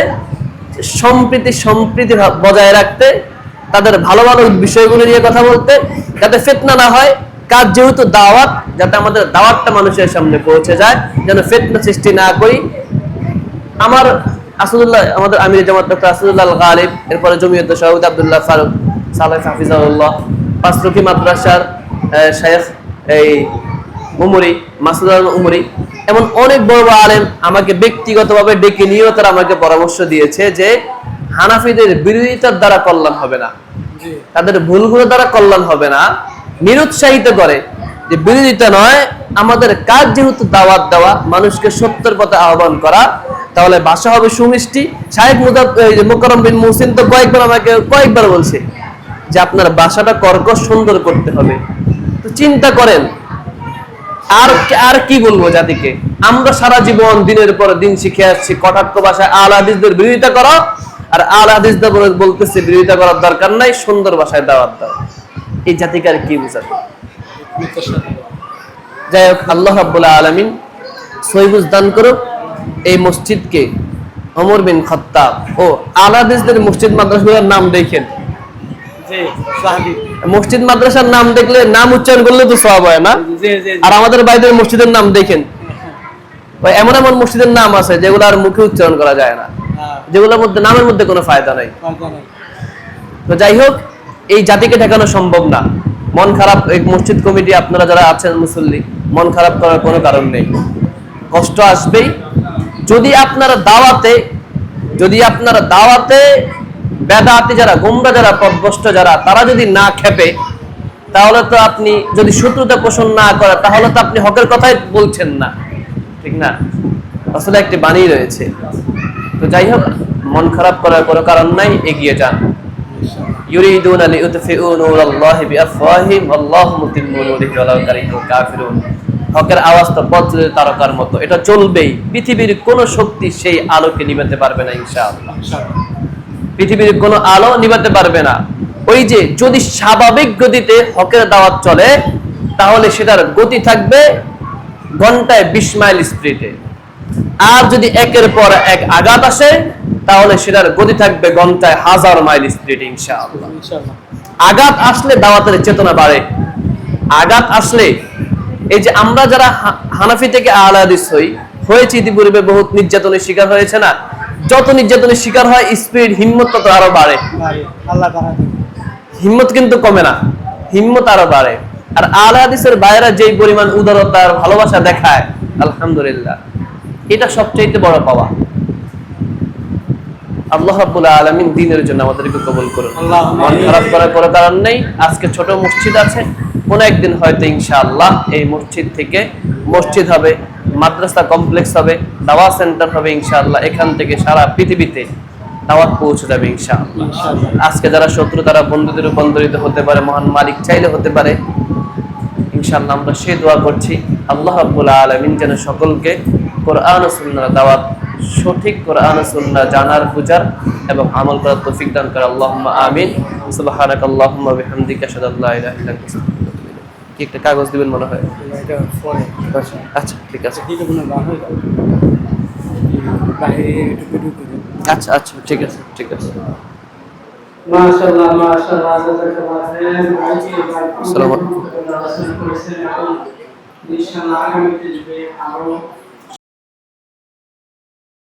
সম্প্রীতি বজায় রাখতে, তাদের ভালো ভালো বিষয়গুলো নিয়ে কথা বলতে, যাতে ফিতনা না হয়। কাজ যেহেতু দাওয়াত, যাতে আমাদের দাওয়াতটা মানুষের সামনে পৌঁছে যায়, যেন ফিতনা সৃষ্টি না করি। আমার আসাদুল্লাহ, আমাদের আমির জামাত ডক্টর আসাদুল্লাহ আল গালিব, এরপরে জমিয়তের সভাপতি আব্দুল্লাহ ফারুক সালেহ হাফিজাহুল্লাহ, পাঁচরুখি মাদ্রাসার শাইখ এই উমরি মাসুদ আলম উমরি, এমন অনেক বড় বড় আলেম আমাকে ব্যক্তিগতভাবে ডেকে নিয়েও তারা আমাকে পরামর্শ দিয়েছে যে হানাফিদের বিরোধিতার দ্বারা কল্যাণ হবে না, তাদের ভুলগুলো দ্বারা কল্যাণ হবে না। নিরুৎসাহিত করে যে বিরোধিতা নয়, আমাদের কাজ যেহেতু দাওয়াত দেওয়া, মানুষকে সত্যের পথে আহ্বান করা, তাহলে ভাষা হবে সুমিষ্টি। শাইখ মুকাররম বিন মুহসিন তো কয়েকবার বলছে যে আপনার ভাষাটা কর্কশ সুন্দর করতে হবে। তো চিন্তা করেন, আর কি বলবো জাতিকে? আমরা সারা জীবন দিনের পর দিন শিখে আসছি কটাক্ষ ভাষায় আহলে হাদিসদের বিরোধিতা করো, আর আহলে হাদিসদের বলতেছে বিরোধিতা করার দরকার নাই, সুন্দর ভাষায় দাওয়াত দাও। এই জাতিকে আর কি বুঝাবে? যাই হোক, আল্লাহ রাব্বুল আলামিন সহিহ বুঝ দান করুক। এই মসজিদকে ওমর বিন খাত্তাব ও আহলে হাদিসদের মসজিদ মাদ্রাসাগুলোর নাম দেখেন, মসজিদ মাদ্রাসার নাম দেখলে, নাম উচ্চারণ করলে তো সওয়াব হয় না? আর আমাদের বাইরের মসজিদের নাম দেখেন, এমন এমন মসজিদের নাম আছে যেগুলো আর মুখে উচ্চারণ করা যায় না, যেগুলোর মধ্যে নামের মধ্যে কোনো ফায়দা নাই। তো যাই হোক, এই জাতিকে ঠেকানো সম্ভব না। মন খারাপ, এই মসজিদ কমিটি আপনারা যারা আছেন মুসল্লি, মন খারাপ করার কোনো কারণ নেই। কষ্ট আসবেই। যদি আপনারা দাওয়াতে বেদাতি যারা, গোমরা যারা, পথভ্রষ্ট যারা, তারা যদি না খেপে, তাহলে তো আপনি যদি শত্রুতা পোষণ না করে, তাহলে তো আপনি হকের কথাই বলছেন না, ঠিক না? আসলে একটি বাণী রয়েছে। তো যাই হোক, মন খারাপ করার কোনো কারণ নাই, এগিয়ে যান। ইউরিদুনা লিউতফিউ নূরাল্লাহি বিআফওয়াহিহিম ওয়াল্লাহু মুতিম্মু নূরিহি ওয়ালাউ কারিহাল কাফিরুন। হকের আওয়াজ তো বজ্রের তারকার মতো, এটা চলবেই। পৃথিবীর কোনো শক্তি সেই আলোকে নিভাতে পারবে না ইনশাআল্লাহ। পৃথিবীর কোনো আলো নিভাতে পারবে না। ওই যে যদি স্বাভাবিক গতিতে হকের দাওয়াত চলে, তাহলে সেটার গতি থাকবে ঘন্টায় 20 মাইল স্পিডে। আর যদি একের পর এক আঘাত আসে, তাহলে সেটার গতি থাকবে ঘন্টায় 1000 মাইল স্পিডে ইনশাআল্লাহ। আঘাত আসলে দাওয়াতের চেতনা বাড়ে। আঘাত আসলে, এই যে আমরা যারা হানাফি থেকে আহলে হাদিস হয়েছে, ইতিপূর্বে বহুত নির্যাতনের শিকার হয়েছে না? যত নির্যাতনের শিকার হয়, স্পিড, হিম্মত তত আরো বাড়ে। হিম্মত কিন্তু কমে না, হিম্মত আরো বাড়ে। আর আহলে হাদিসের বাইরা যেই পরিমাণ উদারতা আর ভালোবাসা দেখায়, আলহামদুলিল্লাহ, এটা সবচেয়ে বড় পাওয়া। আল্লাহ রাব্বুল আলামিন দ্বীনের জন্য আমাদেরকে কবুল করুন। মন খারাপ করার কোনো কারণ নেই। আজকে ছোট মসজিদ আছে, কোন একদিন হয়তো ইনশাআল্লাহ এই মসজিদ থেকে মসজিদ হবে, মাদ্রাসা কমপ্লেক্স হবে, দাওয়াত সেন্টার হবে ইনশাআল্লাহ। এখান থেকে সারা পৃথিবীতে দাওয়াত পৌঁছে যাবে ইনশাআল্লাহ। আজকে যারা শত্রু, তারা বন্ধুদের রূপান্তরিত হতে পারে, মহান মালিক চাইলে হতে পারে ইনশাআল্লাহ। আমরা সেই দোয়া করছি, আল্লাহ রাব্বুল আলামিন যেন সকলকে কোরআন ও সুন্নাহর দাওয়াত, সঠিক কোরআন ও সুন্নাহ জানার, বুঝার এবং আমল করার তৌফিক দান করে। আল্লাহুম্মা আমিন। সুবহানাকাল্লাহুম্মা বিহামদিকা আশহাদু আল্লা ইলাহা ইল্লা আনতা আস্তাগফিরুকা ওয়া আতুবু ইলাইক। কি একটা কাগজ দিবেন মনে হয়। এটা পরে আচ্ছা আচ্ছা ঠিক আছে। দিকে কোনো বার হয়ে যাবে বাইরে একটু ভিডিও করে আচ্ছা আচ্ছা ঠিক আছে ঠিক আছে। মাশাআল্লাহ মাশাআল্লাহ জাযাকাল্লাহ খাইরান ভাইকে আসসালামু আলাইকুম। করেছেন এখন ইনশাআল্লাহ আগামীতে যদি আরো